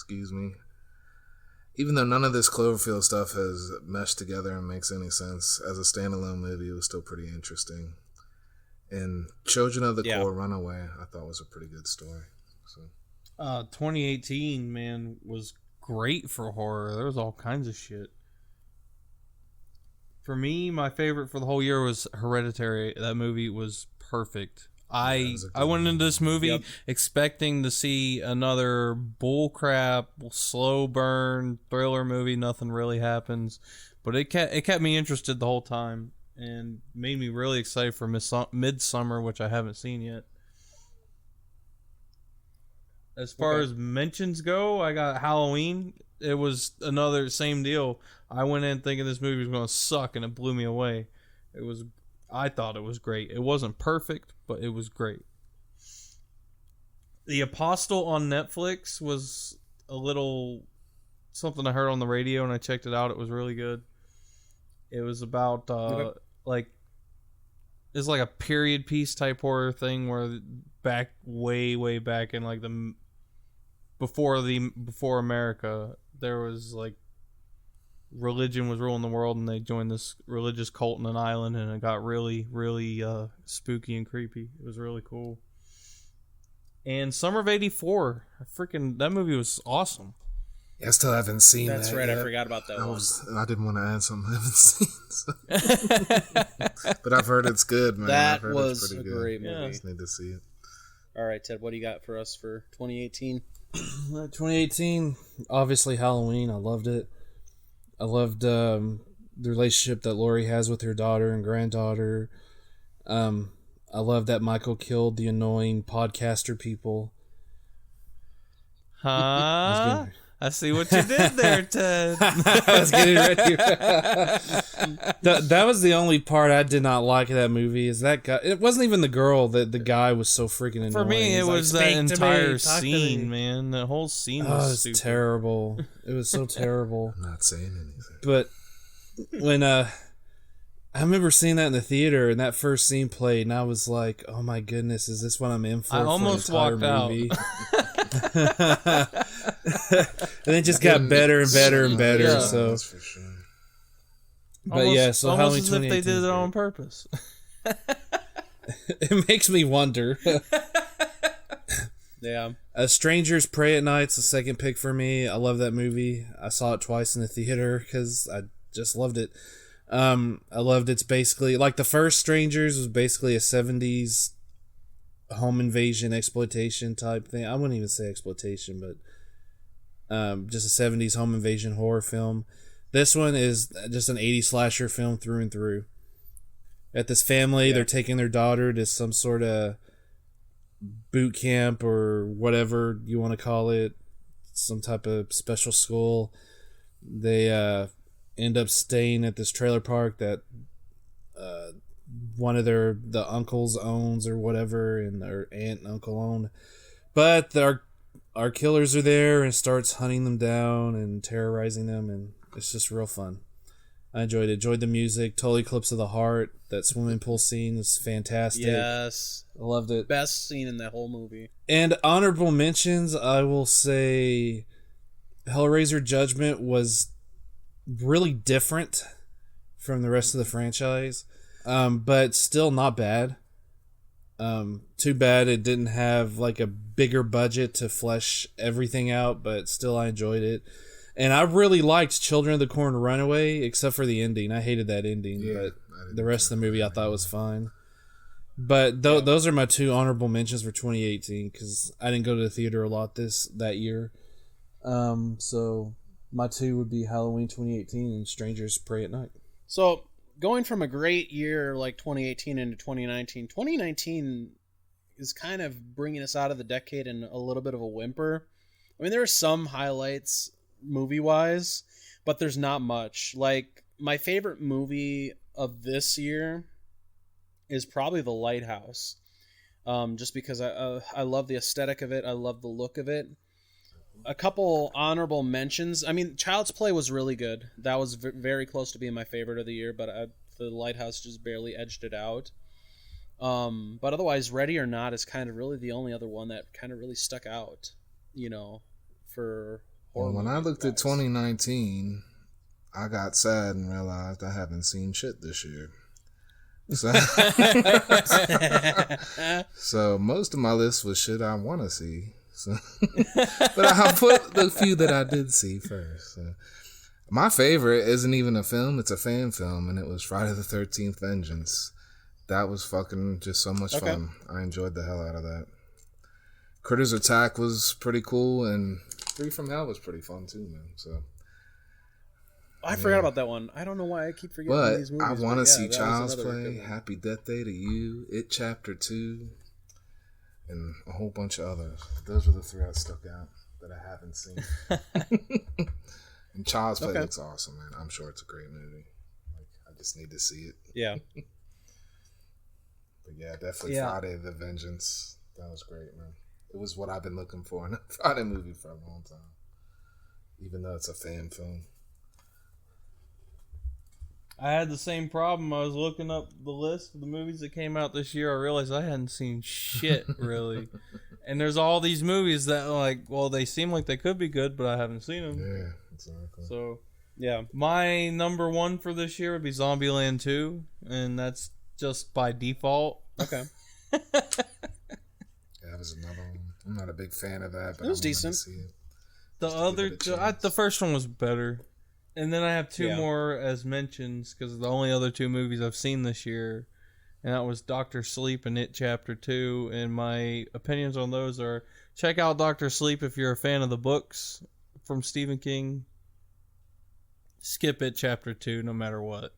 excuse me. Even though none of this Cloverfield stuff has meshed together and makes any sense, as a standalone movie, it was still pretty interesting. And Children of the Corps Runaway, I thought was a pretty good story. So, 2018, man, was great for horror. There was all kinds of shit. For me, my favorite for the whole year was Hereditary. That movie was perfect. I went into this movie expecting to see another bullcrap, slow burn thriller movie. Nothing really happens, but it kept me interested the whole time and made me really excited for Midsummer, which I haven't seen yet. As far as mentions go, I got Halloween. It was another same deal. I went in thinking this movie was going to suck, and it blew me away. I thought it was great. It wasn't perfect, but it was great. The Apostle on Netflix was a little something I heard on the radio, and I checked it out. It was really good. It was about it's like a period piece type horror thing where back way back in like the before America, there was like religion was ruling the world, and they joined this religious cult in an island, and it got really spooky and creepy. It was really cool. And Summer of '84, that movie was awesome. I still haven't seen That's that right, yet. I forgot about that one. I didn't want to add something I haven't seen. But I've heard it's good, man. That was a great movie. I just need to see it. All right, Ted, what do you got for us for 2018? 2018, obviously Halloween. I loved it. I loved the relationship that Laurie has with her daughter and granddaughter. I love that Michael killed the annoying podcaster people. Huh? I see what you did there, Ted. I was getting ready. That was the only part I did not like of that movie. Is that guy? It wasn't even the girl. The guy was so freaking annoying. For me, it was like, that entire scene, man. The whole scene was stupid. Terrible. It was so terrible. I'm not saying anything. But when I remember seeing that in the theater, and that first scene played, and I was like, "Oh my goodness, is this what I'm in for?" I almost walked movie? And it just got better and better and better. Yeah, so, that's for sure. But yeah, so almost Halloween as if they did it on purpose. It makes me wonder. Yeah. Strangers Pray at Night's the second pick for me. I love that movie. I saw it twice in the theater because I just loved it. I loved it's basically like the first Strangers was basically a 70s home invasion exploitation type thing. I wouldn't even say exploitation, but just a 70s home invasion horror film. This one is just an 80s slasher film through and through. At this family, they're taking their daughter to some sort of boot camp or whatever you want to call it, some type of special school. They end up staying at this trailer park that one of the uncles owns or whatever, and their aunt and uncle own. But our killers are there and starts hunting them down and terrorizing them, and it's just real fun. I enjoyed it. Enjoyed the music. Total Eclipse of the Heart. That swimming pool scene is fantastic. Yes. I loved it. Best scene in that whole movie. And honorable mentions, I will say Hellraiser Judgment was really different from the rest of the franchise, but still not bad. Too bad it didn't have like a bigger budget to flesh everything out, but still I enjoyed it. And I really liked Children of the Corn Runaway, except for the ending. I hated that ending, but the rest of the movie I thought was fine. But those are my two honorable mentions for 2018, because I didn't go to the theater a lot that year. So my two would be Halloween 2018 and Strangers Pray at Night. So going from a great year like 2018 into 2019 is kind of bringing us out of the decade in a little bit of a whimper. I mean, there are some highlights movie-wise, but there's not much. Like, my favorite movie of this year is probably The Lighthouse. Just because I love the aesthetic of it. I love the look of it. A couple honorable mentions. I mean, Child's Play was really good. That was very close to being my favorite of the year, but The Lighthouse just barely edged it out. But otherwise, Ready or Not is kind of really the only other one that kind of really stuck out, for horror. Well, when I looked at 2019, I got sad and realized I haven't seen shit this year. So most of my list was shit I want to see. So, but I'll put the few that I did see first. So, My favorite isn't even a film; it's a fan film, and it was Friday the 13th: Vengeance. That was fucking just so much fun. I enjoyed the hell out of that. Critters Attack was pretty cool, and Three from Hell was pretty fun too, man. So I forgot about that one. I don't know why I keep forgetting these movies. I want to see Child's Play, Happy Death Day to You, It Chapter 2, and a whole bunch of others. Those were the three that stuck out that I haven't seen. And Child's Play looks awesome, man. I'm sure it's a great movie. Like, I just need to see it. Yeah. But yeah, definitely Friday the Vengeance. That was great, man. It was what I've been looking for in a Friday movie for a long time. Even though it's a fan film. I had the same problem. I was looking up the list of the movies that came out this year. I realized I hadn't seen shit, really. And there's all these movies that, like, well, they seem like they could be good, but I haven't seen them. Yeah, exactly. So, yeah. My number one for this year would be Zombieland 2, and that's just by default. Okay. That was another one. I'm not a big fan of that, but it was decent. See it. The first one was better. And then I have two more as mentions, because the only other two movies I've seen this year, and that was Dr. Sleep and It Chapter 2. And my opinions on those are, check out Dr. Sleep if you're a fan of the books from Stephen King. Skip It Chapter 2 no matter what.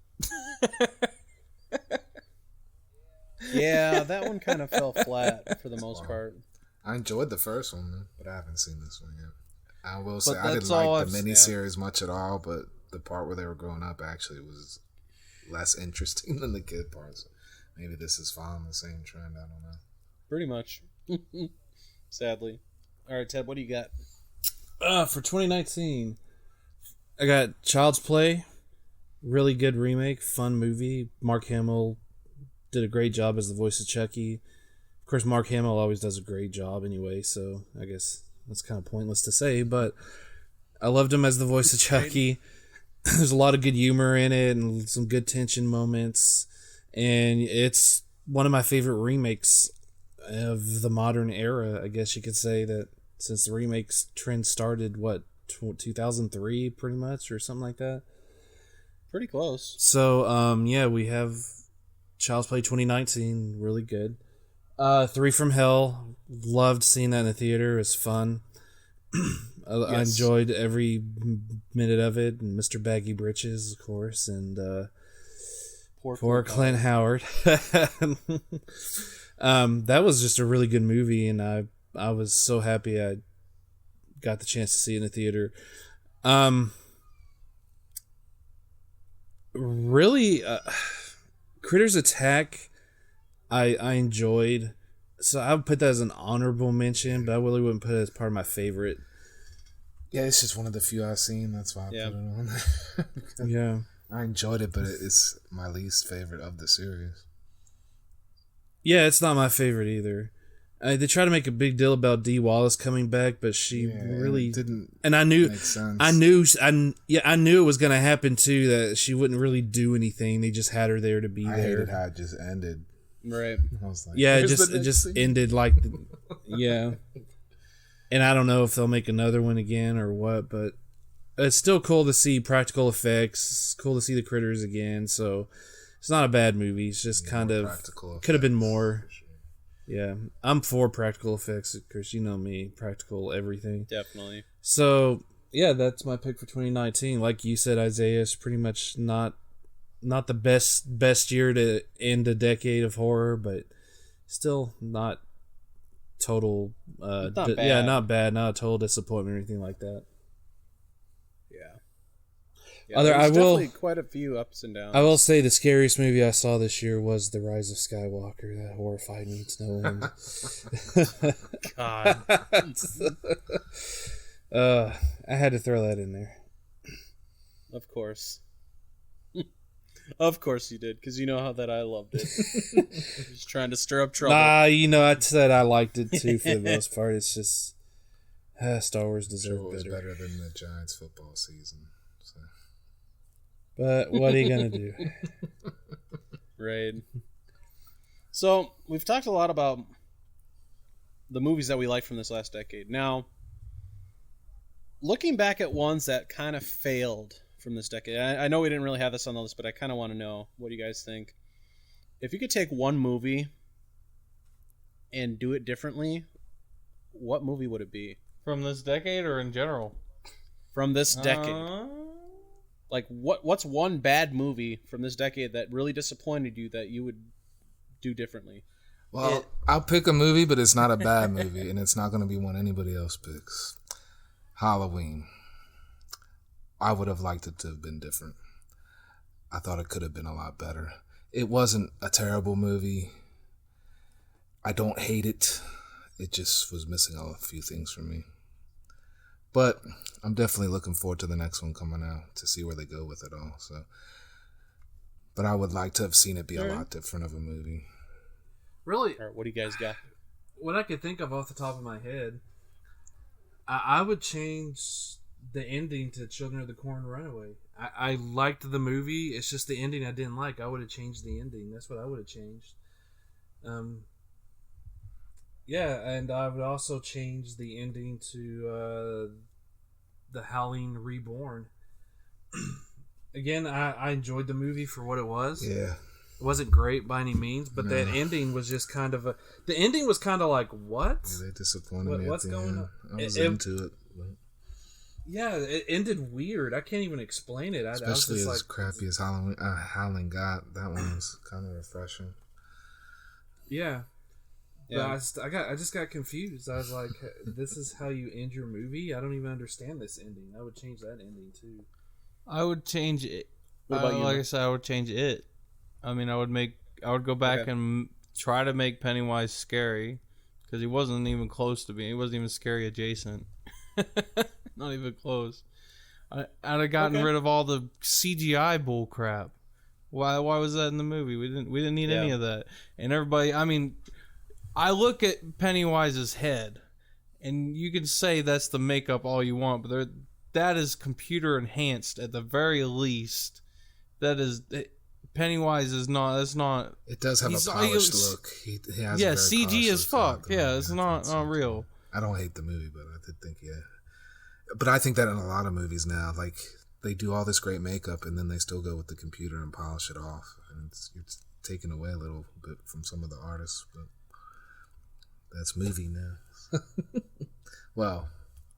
Yeah, that one kind of fell flat for the most part. I enjoyed the first one, man, but I haven't seen this one yet. I will say I didn't like the miniseries much at all, but the part where they were growing up actually was less interesting than the kid part. So maybe this is following the same trend. I don't know. Pretty much. Sadly. All right, Ted, what do you got? For 2019, I got Child's Play. Really good remake, fun movie. Mark Hamill did a great job as the voice of Chucky. Of course, Mark Hamill always does a great job anyway, so I guess that's kind of pointless to say, but I loved him as the voice of Chucky. There's a lot of good humor in it and some good tension moments, and it's one of my favorite remakes of the modern era. I guess you could say that since the remakes trend started, 2003 pretty much, or something like that? Pretty close. So, we have Child's Play 2019, really good. Three from Hell, loved seeing that in the theater. It was fun. I enjoyed every minute of it. And Mr. Baggy Britches, of course, and poor Clint Howard. That was just a really good movie, and I was so happy I got the chance to see it in the theater. Really, Critters Attack, I enjoyed, so I would put that as an honorable mention, but I really wouldn't put it as part of my favorite. Yeah, it's just one of the few I've seen. That's why I put it on. Yeah, I enjoyed it, but it's my least favorite of the series. Yeah, it's not my favorite either. They try to make a big deal about Dee Wallace coming back, but she really didn't. And I knew, make sense. I knew it was going to happen too. That she wouldn't really do anything. They just had her there to be there. I hated how it just ended. Right. I was like, yeah, it just ended like, yeah. And I don't know if they'll make another one again or what, but it's still cool to see practical effects. It's cool to see the critters again. So it's not a bad movie. It's just kind of could have been more. Sure. Yeah, I'm for practical effects, Chris. You know me, practical everything. Definitely. So yeah, that's my pick for 2019. Like you said, Isaiah, it's pretty much not the best year to end a decade of horror, but still not total. Not bad. Yeah, not bad. Not a total disappointment or anything like that. Yeah, there's definitely quite a few ups and downs. I will say the scariest movie I saw this year was The Rise of Skywalker. That horrified me to no end. God. I had to throw that in there. Of course. Of course you did, because you know how that I loved it. Just trying to stir up trouble. Nah, I said I liked it too for the most part. It's just Star Wars deserved better than the Giants football season. So. But what are you going to do? Right. So, we've talked a lot about the movies that we liked from this last decade. Now, looking back at ones that kind of failed from this decade. I know we didn't really have this on the list, but I kind of want to know what you guys think. If you could take one movie and do it differently, what movie would it be? From this decade or in general? From this decade. Like, what's one bad movie from this decade that really disappointed you that you would do differently? Well, I'll pick a movie, but it's not a bad movie, and it's not going to be one anybody else picks. Halloween. I would have liked it to have been different. I thought it could have been a lot better. It wasn't a terrible movie. I don't hate it. It just was missing a few things from me. But I'm definitely looking forward to the next one coming out to see where they go with it all. So, but I would like to have seen it be a lot different of a movie. Really? All right, what do you guys got? What I could think of off the top of my head, I would change the ending to Children of the Corn Runaway. I liked the movie. It's just the ending I didn't like. I would have changed the ending. That's what I would have changed. Yeah, and I would also change the ending to the Halloween Reborn. Again, I enjoyed the movie for what it was. Yeah. It wasn't great by any means, but that ending was just kind of the ending was kind of like, what? Yeah, they disappointed me. What's at the going end. on? I was into it. But... Yeah, it ended weird. I can't even explain it. Especially I was as crappy as Howling got, that one was kind of refreshing. Yeah. But I just got confused. I was like, this is how you end your movie? I don't even understand this ending. I would change that ending too. I would change it. What about you? Like I said, I would change it. I mean, I would go back and try to make Pennywise scary, because he wasn't even close to being. He wasn't even scary adjacent. Not even close. I'd have gotten rid of all the CGI bull crap. Why was that in the movie? We didn't need any of that. And everybody, I mean, I look at Pennywise's head, and you can say that's the makeup all you want, but that is computer enhanced at the very least. That is. Pennywise is not. That's not. It does have a polished look. He has CG as fuck. Yeah, it's not real. I don't hate the movie, but I did think But I think that in a lot of movies now, like they do all this great makeup and then they still go with the computer and polish it off, and it's taken away a little bit from some of the artists. But that's movie now. Well,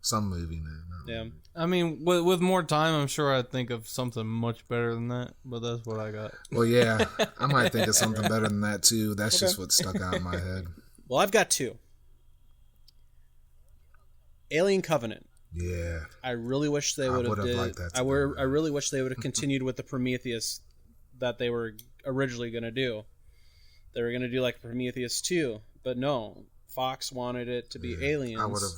some movie now. Yeah. I mean, with more time, I'm sure I'd think of something much better than that, but that's what I got. Well, yeah, I might think of something better than that, too. That's just what stuck out in my head. Well, I've got two. Alien Covenant. Yeah. I really wish they would have liked that. I really wish they would have continued with the Prometheus that they were originally going to do. They were going to do like Prometheus 2, but no. Fox wanted it to be aliens. I would have...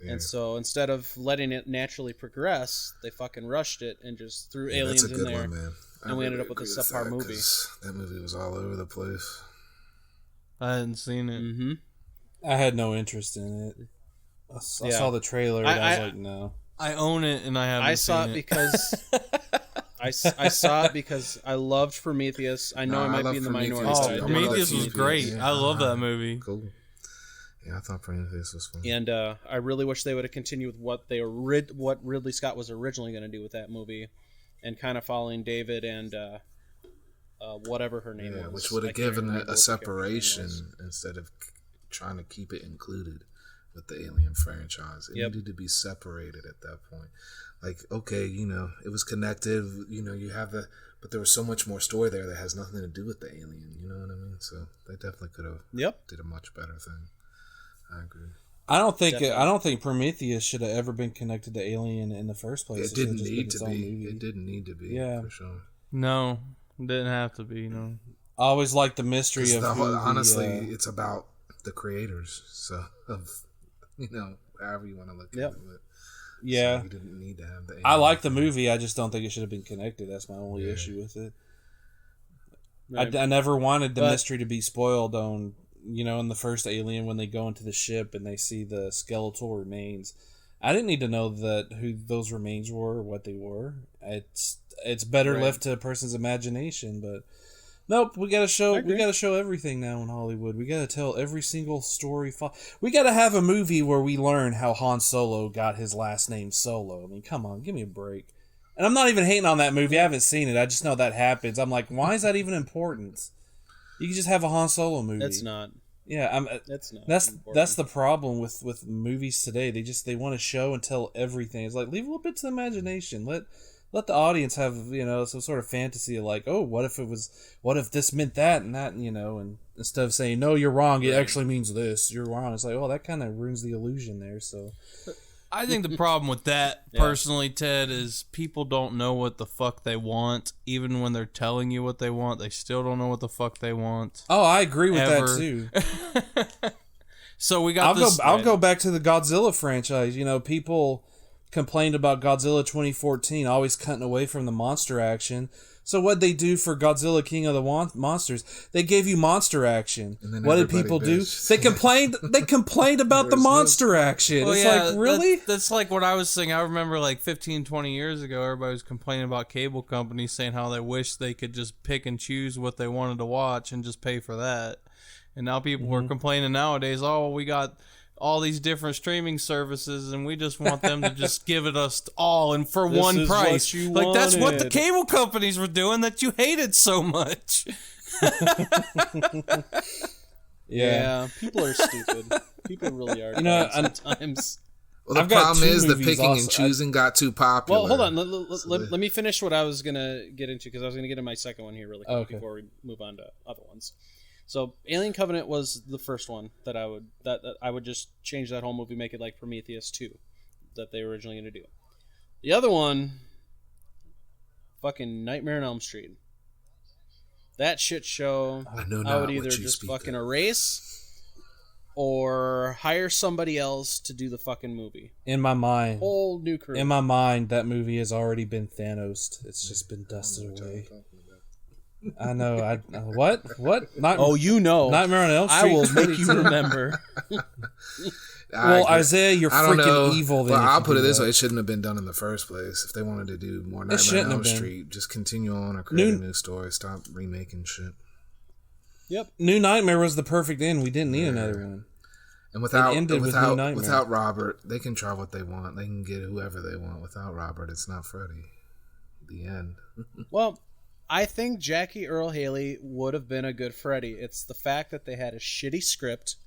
Yeah. And so instead of letting it naturally progress, they fucking rushed it and just threw aliens in there. One, man. And we ended up with a subpar movie. That movie was all over the place. I hadn't seen it. Mm-hmm. I had no interest in it. I saw the trailer and I was like, no. I own it and I haven't seen it. Because I saw it because I loved Prometheus. I know I might be in the minority. Prometheus was great. Yeah. I love that movie. Cool. Yeah, I thought Prometheus was fun. And I really wish they would have continued with what Ridley Scott was originally going to do with that movie, and kind of following David and whatever her name was. Which would have given it a separation instead of trying to keep it included with the Alien franchise. It needed to be separated at that point. Like, okay, it was connected. You have but there was so much more story there that has nothing to do with the alien. You know what I mean? So they definitely could have did a much better thing. I agree. I don't think Prometheus should have ever been connected to Alien in the first place. It didn't need to be. It didn't need to be. Yeah, for sure. No, it didn't have to be. No. I always liked the mystery of. Honestly, it's about the creators. So however you want to look at it. Yeah, so you didn't need to have the. I like the movie. I just don't think it should have been connected. That's my only issue with it. Right. I never wanted the mystery to be spoiled on. In the first Alien, when they go into the ship and they see the skeletal remains, I didn't need to know who those remains were or what they were. It's better left to a person's imagination, but nope. We gotta show everything now in Hollywood. We gotta tell every single story. We gotta have a movie where we learn how Han Solo got his last name Solo. I mean, come on, give me a break. And I'm not even hating on that movie. I haven't seen it. I just know that happens. I'm like, why is that even important? You can just have a Han Solo movie. It's not. Yeah, It's not. That's the problem with movies today. They want to show and tell everything. It's like, leave a little bit to the imagination. Let the audience have, some sort of fantasy of like, oh, what if this meant that and that, and instead of saying, no, you're wrong, it actually means this, you're wrong. It's like, oh, that kind of ruins the illusion there. So I think the problem with that, personally, Ted, is people don't know what the fuck they want. Even when they're telling you what they want, they still don't know what the fuck they want. Oh, I agree with that too. So we got I'll go back to the Godzilla franchise. People complained about Godzilla 2014 always cutting away from the monster action. So what'd they do for Godzilla King of the Monsters? They gave you monster action. What did people do? They complained about the monster action. Well, like, really? That's like what I was saying. I remember like 15, 20 years ago, everybody was complaining about cable companies saying how they wish they could just pick and choose what they wanted to watch and just pay for that. And now people are complaining nowadays, oh, we got all these different streaming services and we just want them to just give it us all and for one price. Like, that's what the cable companies were doing that you hated so much. Yeah, people are stupid. People really are. Sometimes. Well, the problem is the picking and choosing got too popular. Well, hold on. Let me finish what I was going to get into, because I was going to get in my second one here really quick before we move on to other ones. So, Alien Covenant was the first one that I would just change that whole movie, make it like Prometheus 2 that they were originally going to do. The other one, fucking Nightmare on Elm Street. That shit show, I would either just fucking erase or hire somebody else to do the fucking movie. In my mind, whole new crew. In my mind, that movie has already been Thanos. It's just been dusted away. I know. What? Nightmare on Elm Street. I will make you remember. Well, Isaiah, you're freaking evil. Then I'll put it this way: it shouldn't have been done in the first place. If they wanted to do more Nightmare on Elm Street, just continue on or create a new story. Stop remaking shit. Yep. New Nightmare was the perfect end. We didn't need another one. And without Robert, they can try what they want. They can get whoever they want. Without Robert, it's not Freddy. The end. Well, I think Jackie Earle Haley would have been a good Freddy. It's the fact that they had a shitty script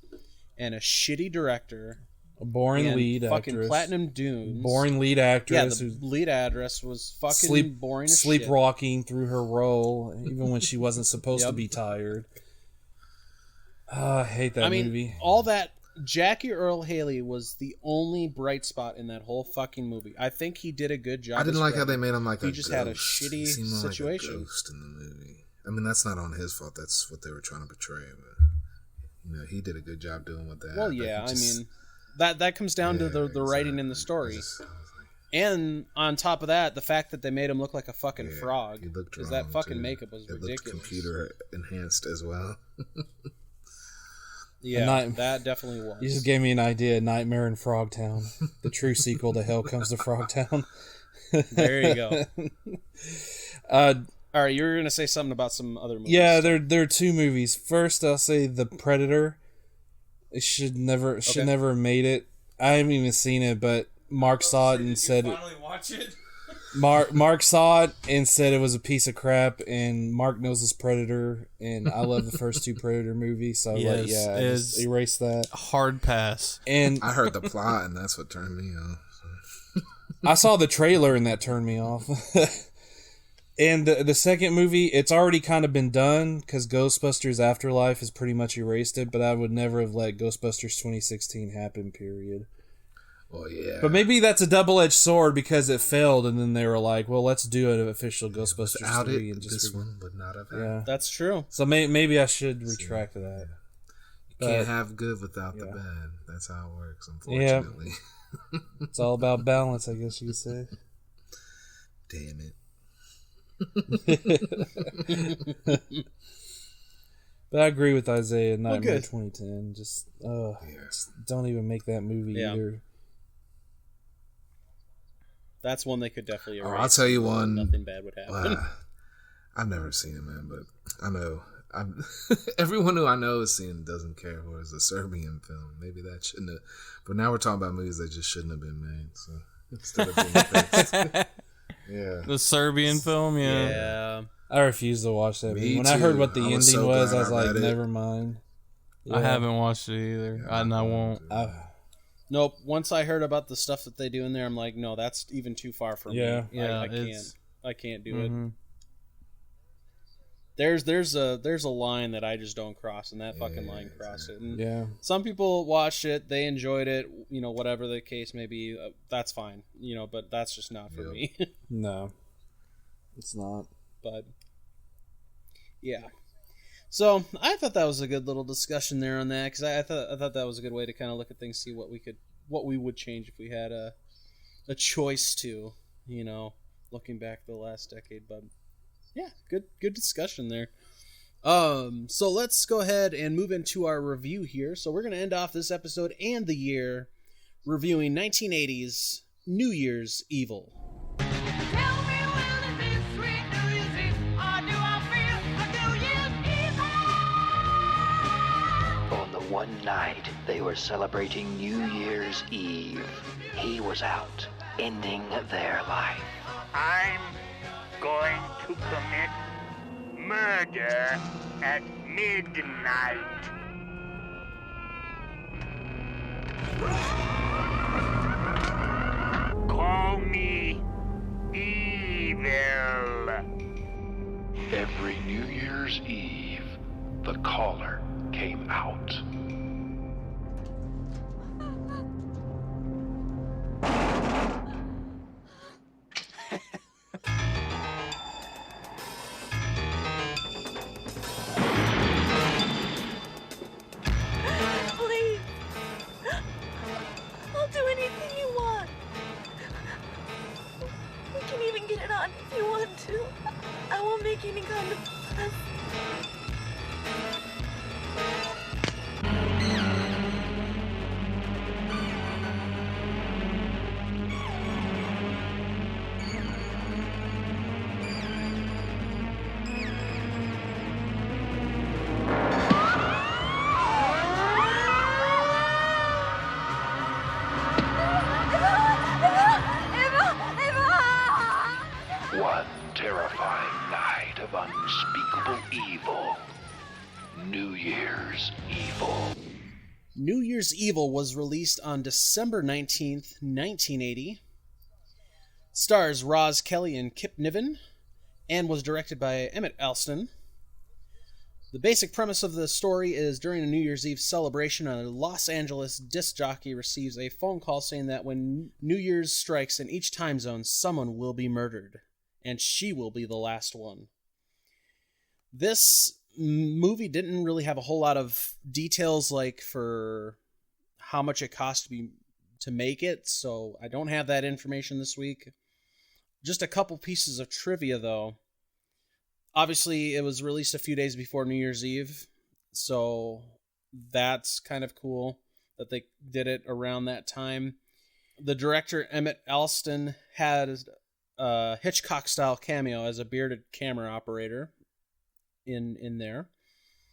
and a shitty director, a boring lead fucking actress, Platinum Dunes, boring lead actress. Yeah, the lead actress was fucking boring as shit. Sleepwalking through her role, even when she wasn't supposed to be tired. I hate that movie. All that. Jackie Earle Haley was the only bright spot in that whole fucking movie. I think he did a good job. I didn't like how they made him like he just had a shitty situation. Like a ghost in the movie. I mean, that's not on his fault. That's what they were trying to portray. But he did a good job doing what they. Well, yeah, I mean, that comes down to the writing in the story. And on top of that, the fact that they made him look like a fucking frog, because that fucking makeup was ridiculous. Looked computer enhanced as well. Yeah, that definitely was. You just gave me an idea. Nightmare in Frogtown, the true sequel to Hell Comes to Frogtown. There you go. All right, you were gonna say something about some other movies. Yeah, there are two movies. First, I'll say The Predator. It should never have made it. I haven't even seen it, but Mark saw it and said. Finally watch it. Mark saw it and said it was a piece of crap, and Mark knows his Predator, and I love the first two Predator movies, so I just erase that. Hard pass. And I heard the plot, and that's what turned me off. I saw the trailer, and that turned me off. And the second movie, it's already kind of been done, because Ghostbusters Afterlife has pretty much erased it, but I would never have let Ghostbusters 2016 happen, period. Well, yeah. But maybe that's a double-edged sword because it failed, and then they were like, "Well, let's do an official Ghostbusters 3." And this one would not have happened. Yeah, that's true. So maybe I should retract that. You can't have good without the bad. That's how it works, unfortunately. Yeah. It's all about balance, I guess you could say. Damn it. But I agree with Isaiah. Nightmare 2010. Just don't even make that movie either. That's one they could definitely erase. I'll tell you one. Nothing bad would happen. I've never seen it, man, but I know. Everyone who I know has seen it doesn't care for it. It's a Serbian film. Maybe that shouldn't have. But now we're talking about movies that just shouldn't have been made. So instead of being fixed. Yeah. The Serbian film, yeah. Yeah. I refuse to watch that movie. When too. I heard what the ending so was, I was glad I like, read it. never mind. I haven't watched it either, and I won't. Nope. Once I heard about the stuff that they do in there, I'm like, no, that's even too far for me. Yeah, I can't do it. There's a line that I just don't cross, and that fucking line crossed it. And some people watched it, they enjoyed it, you know, whatever the case may be. That's fine, you know, but that's just not for me. No, it's not. But yeah. So I thought that was a good little discussion there on that, because I thought that was a good way to kind of look at things, see what we would change if we had a choice to, you know, looking back the last decade. But yeah, good discussion there. So let's go ahead and move into our review here. So we're gonna end off this episode and the year reviewing 1980's New Year's Evil. One night, they were celebrating New Year's Eve. He was out, ending their life. I'm going to commit murder at midnight. Call me evil. Every New Year's Eve, the caller came out. Please. I'll do anything you want. We can even get it on if you want to. I won't make any kind of fuss. One terrifying night of unspeakable evil. New Year's Evil. New Year's Evil was released on December 19th, 1980. Stars Roz Kelly and Kip Niven, and was directed by Emmett Alston. The basic premise of the story is during a New Year's Eve celebration, a Los Angeles disc jockey receives a phone call saying that when New Year's strikes in each time zone, someone will be murdered, and she will be the last one. This movie didn't really have a whole lot of details, like for how much it cost to make it, so I don't have that information this week. Just a couple pieces of trivia, though. Obviously, it was released a few days before New Year's Eve, so that's kind of cool that they did it around that time. The director, Emmett Alston, had a Hitchcock-style cameo as a bearded camera operator in there.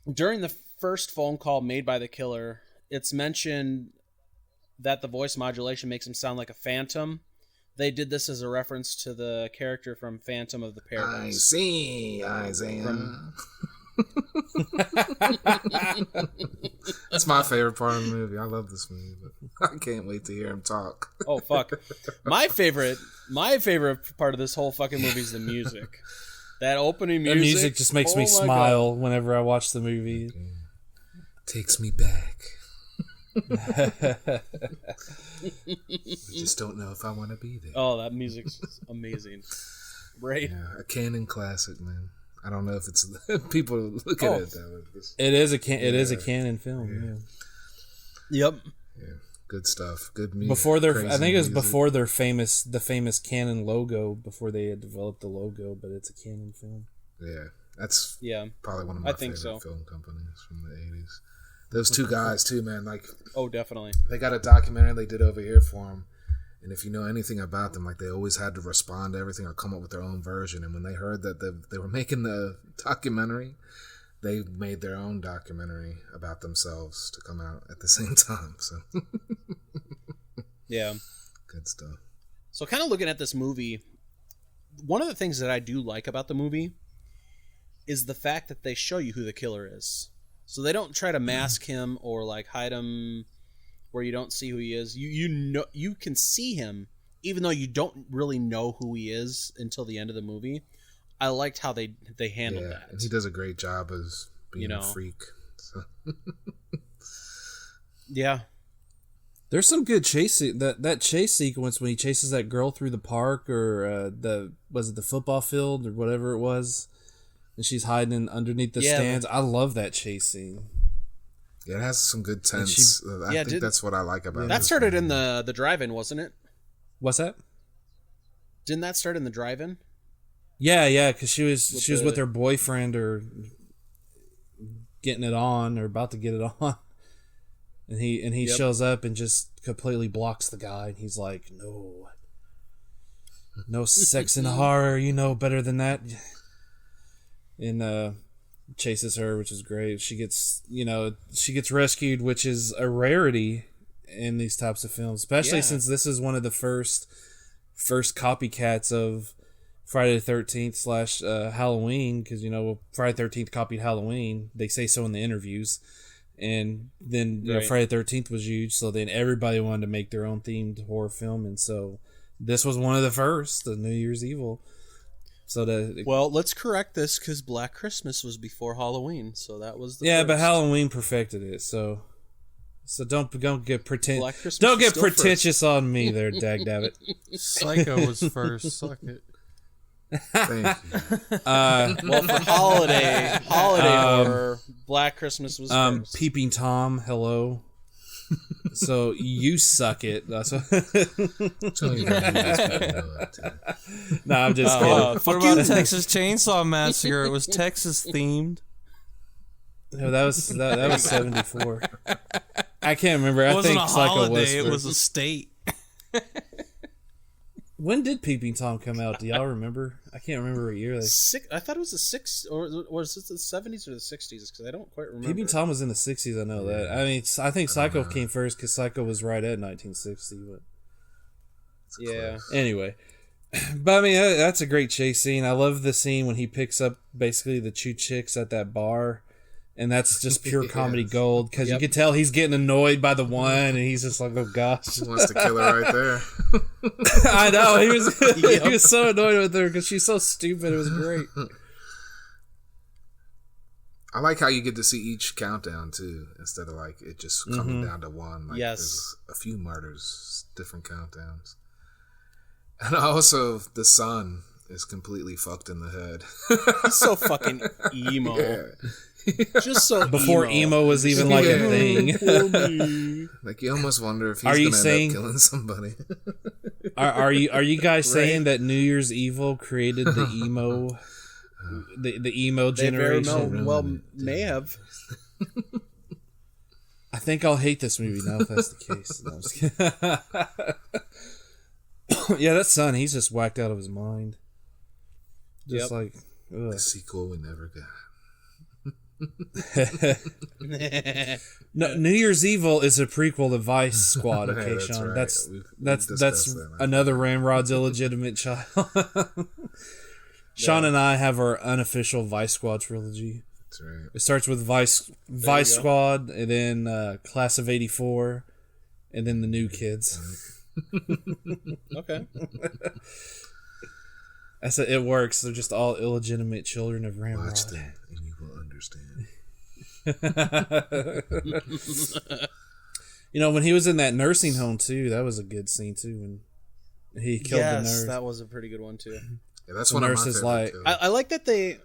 During the first phone call made by the killer, it's mentioned that the voice modulation makes him sound like a phantom. They did this as a reference to the character from Phantom of the Paradise. I see, Isaiah. That's my favorite part of the movie. I love this movie, but I can't wait to hear him talk. Oh, fuck. My favorite part of this whole fucking movie is the music. That opening music. The music just makes me smile whenever I watch the movie. Takes me back. I just don't know if I want to be there. Oh, that music's amazing. Right? Yeah, a canon classic, man. I don't know if it's people look at it that way. It is a canon film. Yeah. Yep. Yeah, good stuff. Good music. Before I think it was before the famous Canon logo. Before they had developed the logo, but it's a Canon film. Yeah, that's probably one of my favorite film companies from the 80s. Those two guys too, man. Like, oh, definitely. They got a documentary they did over here for them, and if you know anything about them, like they always had to respond to everything or come up with their own version. And when they heard that they were making the documentary, they made their own documentary about themselves to come out at the same time. So, yeah, good stuff. So, kind of looking at this movie, one of the things that I do like about the movie is the fact that they show you who the killer is. So they don't try to mask him or like hide him where you don't see who he is. You know, you can see him even though you don't really know who he is until the end of the movie. I liked how they handled that. And he does a great job as being a freak. So. Yeah. There's some good chase that chase sequence when he chases that girl through the park or the football field or whatever it was, and she's hiding underneath the stands. I love that chase scene. Yeah, it has some good tense. I think that's what I like about it. That started in the drive-in, wasn't it? What's that? Didn't that start in the drive-in? Yeah, because she was with her boyfriend or getting it on or about to get it on. And he shows up and just completely blocks the guy, and he's like, no sex and horror, you know better than that. And chases her, which is great. She gets rescued, which is a rarity in these types of films, especially since this is one of the first copycats of Friday the 13th / Halloween, because Friday the 13th copied Halloween. They say so in the interviews. And then Friday the 13th was huge, so then everybody wanted to make their own themed horror film, and so this was one of the first, the New Year's Evil. Well, let's correct this because Black Christmas was before Halloween, so that was the first. But Halloween perfected it, so don't get pretentious on me there, dagnabbit. Psycho was first. Suck it. Thank you. Well, for holiday horror, Black Christmas was first. Peeping Tom, hello. So you suck it. That's what... No, I'm just kidding. What about Texas Chainsaw Massacre? It was Texas themed. No, that was 74. I can't remember. It I wasn't think a Psycho holiday. was It was a state. When did Peeping Tom come out? Do y'all remember? I can't remember what year. I thought it was the 6th, or was it the 70s or the 60s? Because I don't quite remember. Peeping Tom was in the 60s. I know that. I mean, I think Psycho came first because Psycho was right at 1960. But yeah. Anyway, but I mean, that's a great chase scene. I love the scene when he picks up basically the two chicks at that bar. And that's just pure comedy gold because you can tell he's getting annoyed by the one, and he's just like, "Oh gosh!" He wants to kill her right there. I know he was so annoyed with her because she's so stupid. It was great. I like how you get to see each countdown too, instead of like it just coming down to one. Like there's a few murders, different countdowns, and also the son is completely fucked in the head. He's so fucking emo. Yeah. Just so before emo was even like a thing. Like you almost wonder if he's gonna end up killing somebody. Are you guys saying that New Year's Evil created the emo the emo generation? May have. I think I'll hate this movie now if that's the case. No, I'm just kidding. Yeah, that son, he's just whacked out of his mind. Just like the sequel we never got. No, New Year's Evil is a prequel to Vice Squad. Okay, that's Sean, right. that's that another Ramrod's illegitimate child. Sean and I have our unofficial Vice Squad trilogy. That's right. It starts with Vice Squad, and then Class of '84, and then the New Kids. Okay. I said it works. They're just all illegitimate children of Ramrod. Watch them, and you will understand. When he was in that nursing home too, that was a good scene too. When he killed the nurse, that was a pretty good one too. Yeah, that's one of my favorite too. I like that they.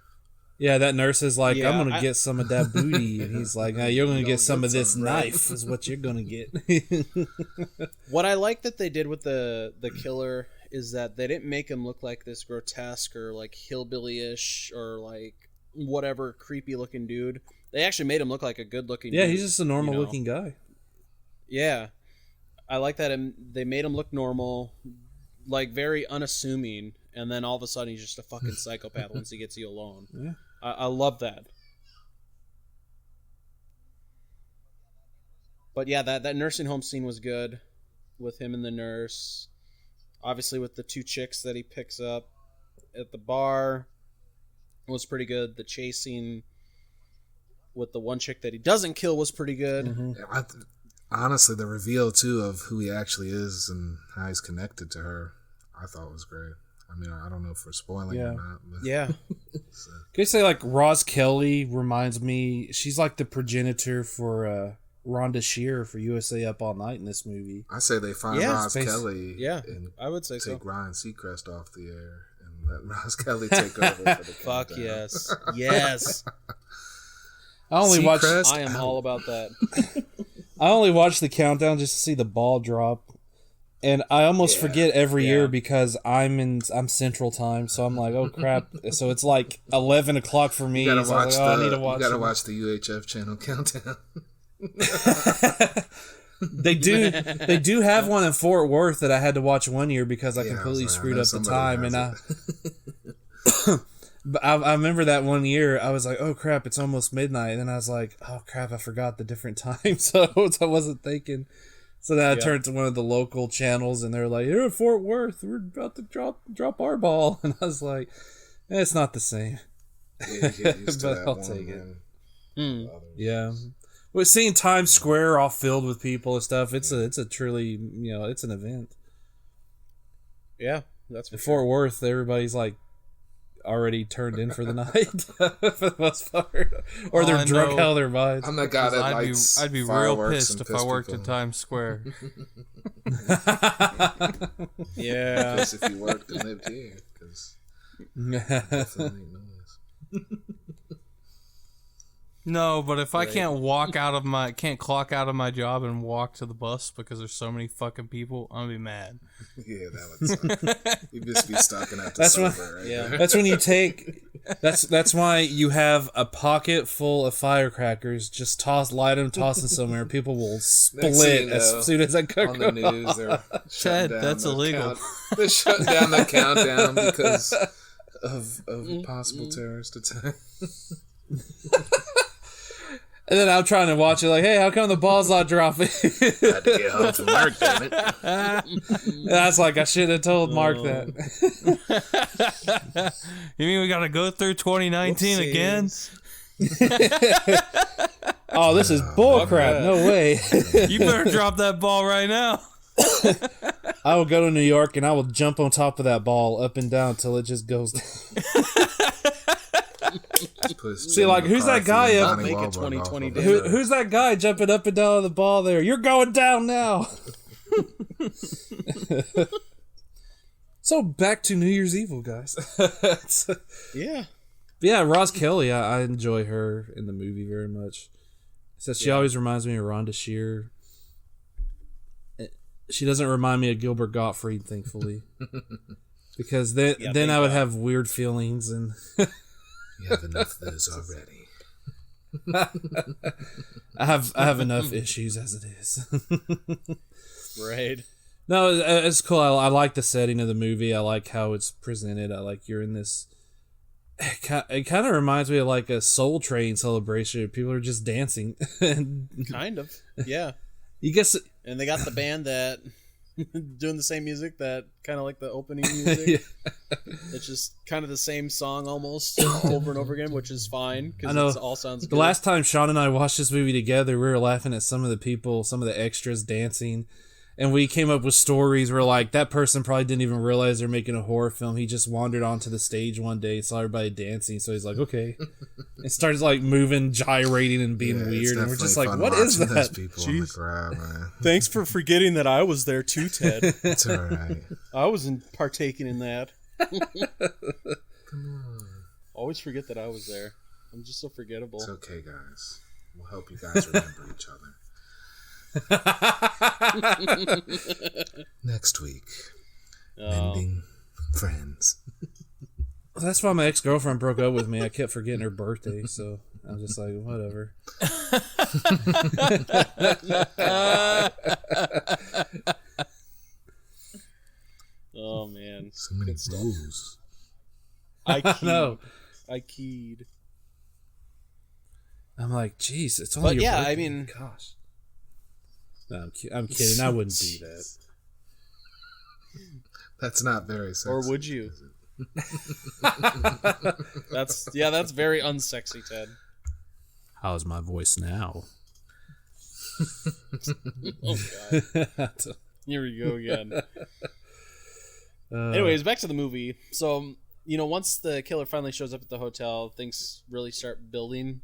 Yeah, that nurse is like, I'm gonna get some of that booty, and he's like, you're gonna get some of this knife. Is what you're gonna get. What I like that they did with the killer is that they didn't make him look like this grotesque or like hillbilly-ish or like whatever creepy looking dude. They actually made him look like a good looking dude. Yeah, he's just a normal looking guy. Yeah. I like that they made him look normal, like very unassuming, and then all of a sudden he's just a fucking psychopath once he gets you alone. Yeah. I love that. But yeah, that nursing home scene was good with him and the nurse. Obviously with the two chicks that he picks up. at the bar was pretty good. The chasing with the one chick that he doesn't kill was pretty good. Mm-hmm. Honestly, the reveal too of who he actually is and how he's connected to her, I thought was great. I mean, I don't know if we're spoiling or not. But Yeah. so. Can you say like Roz Kelly reminds me? She's like the progenitor for Rhonda Shear for USA Up All Night in this movie. I say they find Roz Kelly. Yeah, and I would say take Ryan Seacrest off the air and let Roz Kelly take over for the Fuck countdown. yes. Yes. I only watched. I am all about that. I only watched the countdown just to see the ball drop, and I almost forget every year because I'm Central Time, so I'm like, oh crap! So it's like 11 o'clock for me. You gotta so watch I need to watch. You gotta watch the UHF channel countdown. They do have one in Fort Worth that I had to watch one year because I completely screwed up the time, and But I remember that one year, I was like, oh crap, it's almost midnight. And then I was like, oh crap, I forgot the different time. So I wasn't thinking. So then I turned to one of the local channels and they're like, here at Fort Worth, we're about to drop our ball. And I was like, it's not the same. But I'll take it. Yeah. Well, seeing Times Square all filled with people and stuff, it's a truly, it's an event. Yeah, that's for Fort Worth, everybody's like, already turned in for the night for the most part, or they're drunk out of their minds. I'm that guy that I'd be real pissed if I worked in Times Square. Yeah, just if you worked and lived here, because definitely noise. No, but if I can't clock out of my job and walk to the bus because there's so many fucking people, I'm gonna be mad. Yeah, that would suck. You'd just be stuck in that. That's That's when you take. That's why you have a pocket full of firecrackers. Just light them, toss them somewhere. People will split as soon as I cook on the news. They're Ted, that's illegal. They shut down the countdown because of possible terrorist attack. And then I'm trying to watch it like, hey, how come the ball's not dropping? Had to get home from work, damn it. That's like, I should have told Mark that. You mean we got to go through 2019 again? Oh, this is bullcrap. No way. You better drop that ball right now. I will go to New York and I will jump on top of that ball up and down till it just goes down. See, like, who's that guy up? Make it 2020. Who's that guy jumping up and down on the ball there? You're going down now. So back to New Year's Evil, guys. Yeah. Yeah, Roz Kelly, I enjoy her in the movie very much. So she always reminds me of Rhonda Shear. She doesn't remind me of Gilbert Gottfried, thankfully. Because then I would have weird feelings and... You have enough of those already. I have enough issues as it is. Right. No, it's cool. I like the setting of the movie. I like how it's presented. I like you're in this. It kind of reminds me of like a Soul Train celebration. People are just dancing. Kind of. Yeah. You guess. And they got the band that doing the same music that kind of like the opening music. Yeah. It's just kind of the same song almost over and over again, which is fine because it all sounds good. The last time Sean and I watched this movie together, we were laughing at some of the people, some of the extras dancing, and we came up with stories where like that person probably didn't even realize they're making a horror film. He just wandered onto the stage one day, saw everybody dancing, so he's like, okay, and started like moving, gyrating, and being weird, and we're just like, what is that? Those people on the crowd, man. Thanks for forgetting that I was there too, Ted. It's all right. I wasn't partaking in that. Come on. Always forget that I was there. I'm just so forgettable. It's okay, guys. We'll help you guys remember each other. Next week, Mending Friends. That's why my ex-girlfriend broke up with me. I kept forgetting her birthday, so I was just like, whatever. Oh man, so many rules. I keyed. I'm like, geez, it's only your birthday. I mean, gosh. No, I'm kidding. I wouldn't do that. That's not very sexy. Or would you? That's very unsexy, Ted. How's my voice now? Oh God. Here we go again. Anyways, back to the movie. So, once the killer finally shows up at the hotel, things really start building.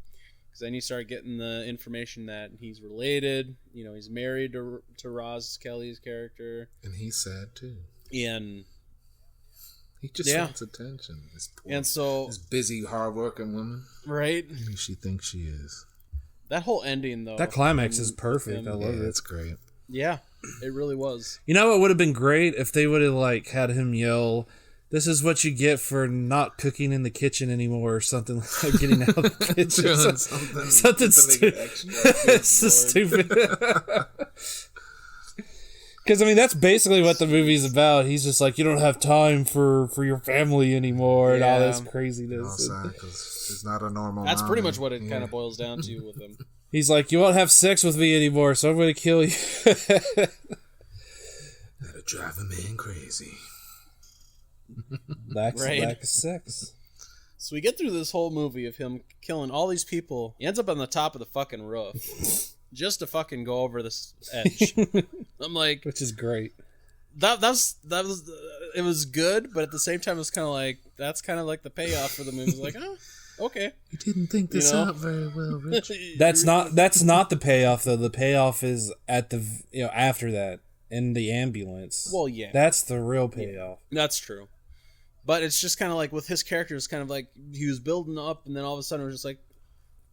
Because then you start getting the information that he's related. He's married to Roz Kelly's character. And he's sad, too. And he just wants attention. This busy, hard-working woman. Right? She thinks she is. That whole ending, though. That climax is perfect. I love it. It's great. Yeah, it really was. You know what would have been great if they would have had him yell, "This is what you get for not cooking in the kitchen anymore," or something like getting out of the kitchen. something stupid. It's so stupid. Because that's basically what the movie's about. He's just like, you don't have time for your family anymore, and all this craziness. It's not a normal. That's pretty much what it kind of boils down to with him. He's like, you won't have sex with me anymore, so I'm going to kill you. That'll drive a man crazy. Lack of sex. So we get through this whole movie of him killing all these people. He ends up on the top of the fucking roof. Just to fucking go over this edge. I'm like... Which is great. That was it was good, but at the same time it was kind of like, that's kind of like the payoff for the movie. It's like, oh, okay. You didn't think this out very well, Rich. That's not the payoff though. The payoff is at the after that in the ambulance. Well, yeah. That's the real payoff. Yeah, that's true. But it's just kind of like with his character, it's kind of like he was building up and then all of a sudden it was just like,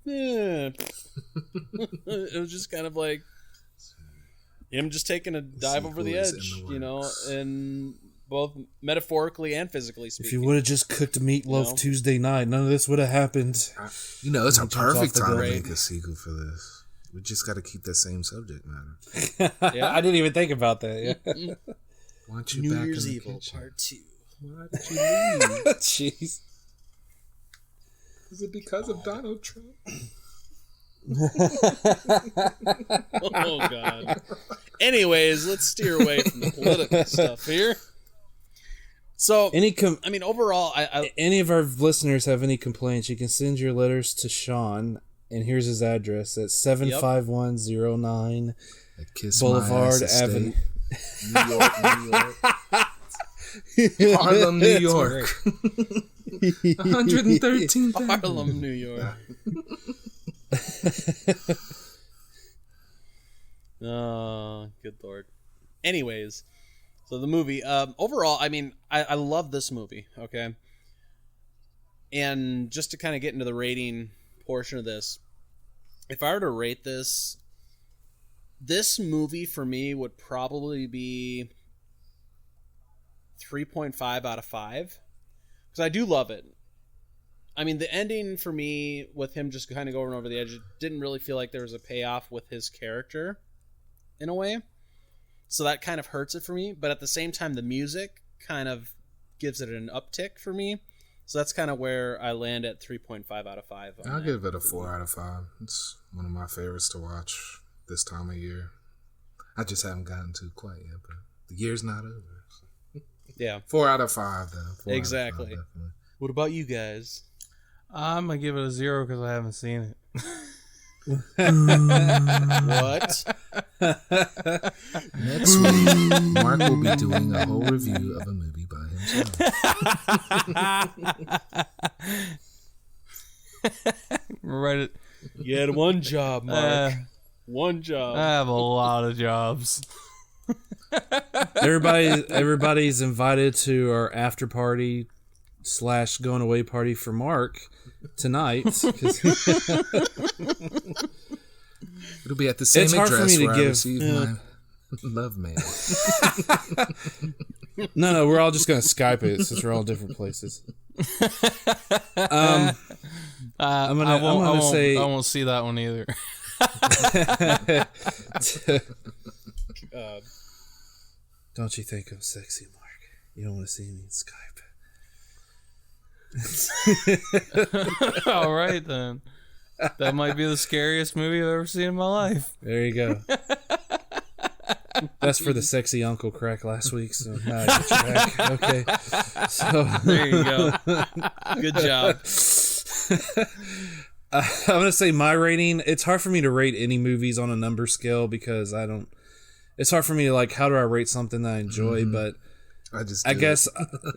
it was just kind of like him just taking a dive over the edge, and both metaphorically and physically speaking. If you would have just cooked meatloaf Tuesday night, none of this would have happened. It's a perfect time to make a sequel for this. We just got to keep that same subject matter. Yeah, I didn't even think about that. Yeah. Want you New back Year's in the Evil kitchen. Part 2. Why did you leave? Jeez. Is it because of Donald Trump? Oh God. Anyways, let's steer away from the political stuff here. So, overall, any of our listeners have any complaints, you can send your letters to Sean, and here's his address at 75109 Boulevard Avenue, New York. Harlem, New York. 113th Harlem, New York. Oh, good Lord. Anyways, so the movie, overall, I love this movie, okay? And just to kind of get into the rating portion of this, if I were to rate this movie for me would probably be 3.5 out of 5. Because I do love it. The ending for me, with him just kind of going over the edge, it didn't really feel like there was a payoff with his character, in a way. So that kind of hurts it for me. But at the same time, the music kind of gives it an uptick for me. So that's kind of where I land at 3.5 out of 5. I'll give it a 4 out of 5. It's one of my favorites to watch this time of year. I just haven't gotten to it quite yet, but the year's not over. So. Yeah. 4 out of 5, though. Exactly. What about you guys? I'm going to give it a 0 because I haven't seen it. What? Next week, Mark will be doing a whole review of a movie by himself. Right. You had one job, Mark. One job. I have a lot of jobs. Everybody's invited to our after party / going away party for Mark tonight. It'll be at the same address where I received my love mail. No, we're all just gonna Skype it since we're all different places. I won't see that one either. Don't you think I'm sexy, Mark? You don't want to see me in Skype. All right then. That might be the scariest movie I've ever seen in my life. There you go. That's for the sexy uncle crack last week. So now I get you back. Okay. So there you go. Good job. I'm gonna say my rating. It's hard for me to rate any movies on a number scale because I don't. It's hard for me to how do I rate something that I enjoy, but. I guess.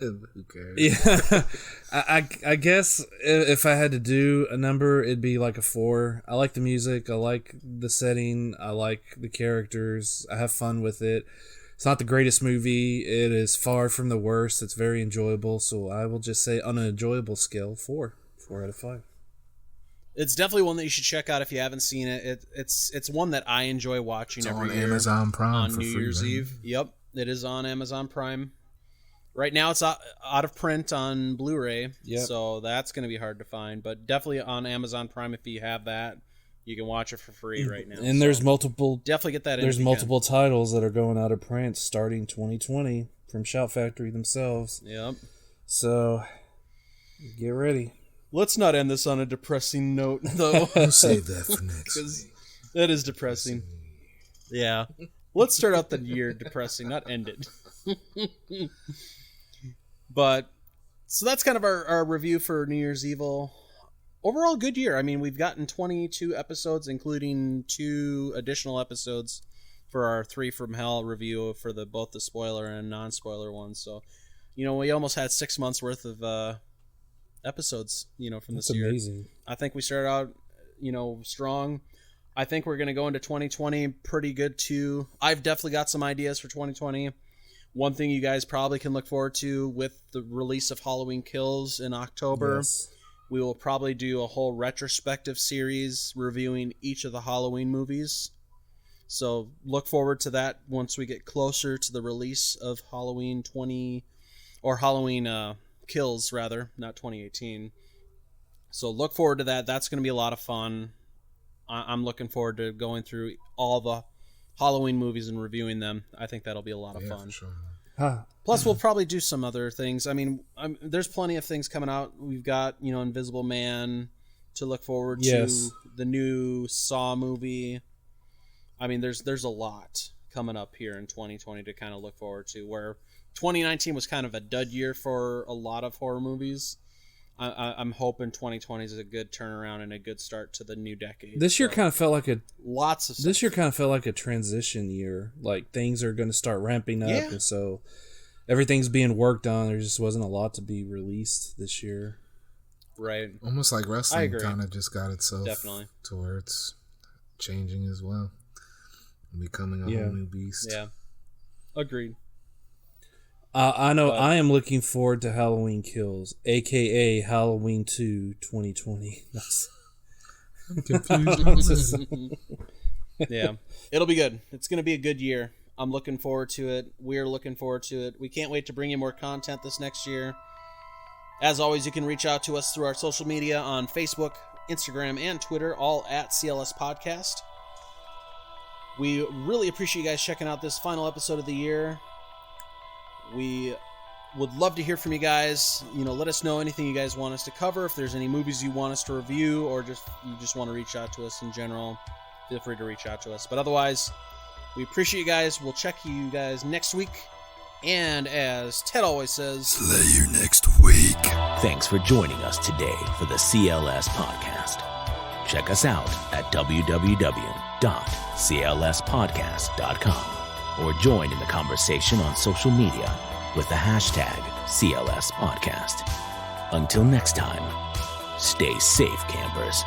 Who cares? Yeah, I guess if I had to do a number, it'd be like a 4. I like the music. I like the setting. I like the characters. I have fun with it. It's not the greatest movie. It is far from the worst. It's very enjoyable. So I will just say on an enjoyable scale, 4 out of 5. It's definitely one that you should check out if you haven't seen it. It's one that I enjoy watching every year. Amazon Prime on for New free, Year's man. Eve. Yep, it is on Amazon Prime. Right now it's out of print on Blu-ray, so that's going to be hard to find. But definitely on Amazon Prime, if you have that, you can watch it for free right now. And there's multiple. Definitely get that. There's multiple titles that are going out of print starting 2020 from Shout Factory themselves. Yep. So get ready. Let's not end this on a depressing note, though. We'll save that for next week. That is depressing. Yeah. Let's start out the year depressing, not end it. But, so that's kind of our review for New Year's Evil. Overall, good year. I mean, we've gotten 22 episodes, including 2 additional episodes for our 3 from Hell review for both the spoiler and non-spoiler ones. So, we almost had 6 months worth of episodes, from this year. That's amazing. I think we started out, strong. I think we're going to go into 2020 pretty good, too. I've definitely got some ideas for 2020. One thing you guys probably can look forward to with the release of Halloween Kills in October, we will probably do a whole retrospective series reviewing each of the Halloween movies. So look forward to that once we get closer to the release of Halloween Kills, rather, not 2018. So look forward to that. That's going to be a lot of fun. I'm looking forward to going through all the Halloween movies and reviewing them. I think that'll be a lot of fun. For sure. Plus, we'll probably do some other things. I mean, there's plenty of things coming out. We've got, Invisible Man to look forward to. The new Saw movie. I mean, there's a lot coming up here in 2020 to kind of look forward to, where 2019 was kind of a dud year for a lot of horror movies. I'm hoping 2020 is a good turnaround and a good start to the new decade. This year kind of felt like This year kind of felt like a transition year. Like things are going to start ramping up, and so everything's being worked on. There just wasn't a lot to be released this year. Right. Almost like wrestling kind of just got itself to where it's changing as well, and becoming a whole new beast. Yeah. Agreed. I know. I am looking forward to Halloween Kills, aka Halloween 2 2020. I'm confused. Yeah, it'll be good. It's going to be a good year. I'm looking forward to it. We're looking forward to it. We can't wait to bring you more content this next year. As always, you can reach out to us through our social media on Facebook, Instagram, and Twitter, all at CLS Podcast. We really appreciate you guys checking out this final episode of the year. We would love to hear from you guys. Let us know anything you guys want us to cover. If there's any movies you want us to review, or you just want to reach out to us in general, feel free to reach out to us. But otherwise, we appreciate you guys. We'll check you guys next week. And as Ted always says, slay you next week. Thanks for joining us today for the CLS Podcast. Check us out at www.clspodcast.com. or join in the conversation on social media with the hashtag CLS Podcast. Until next time, stay safe, campers.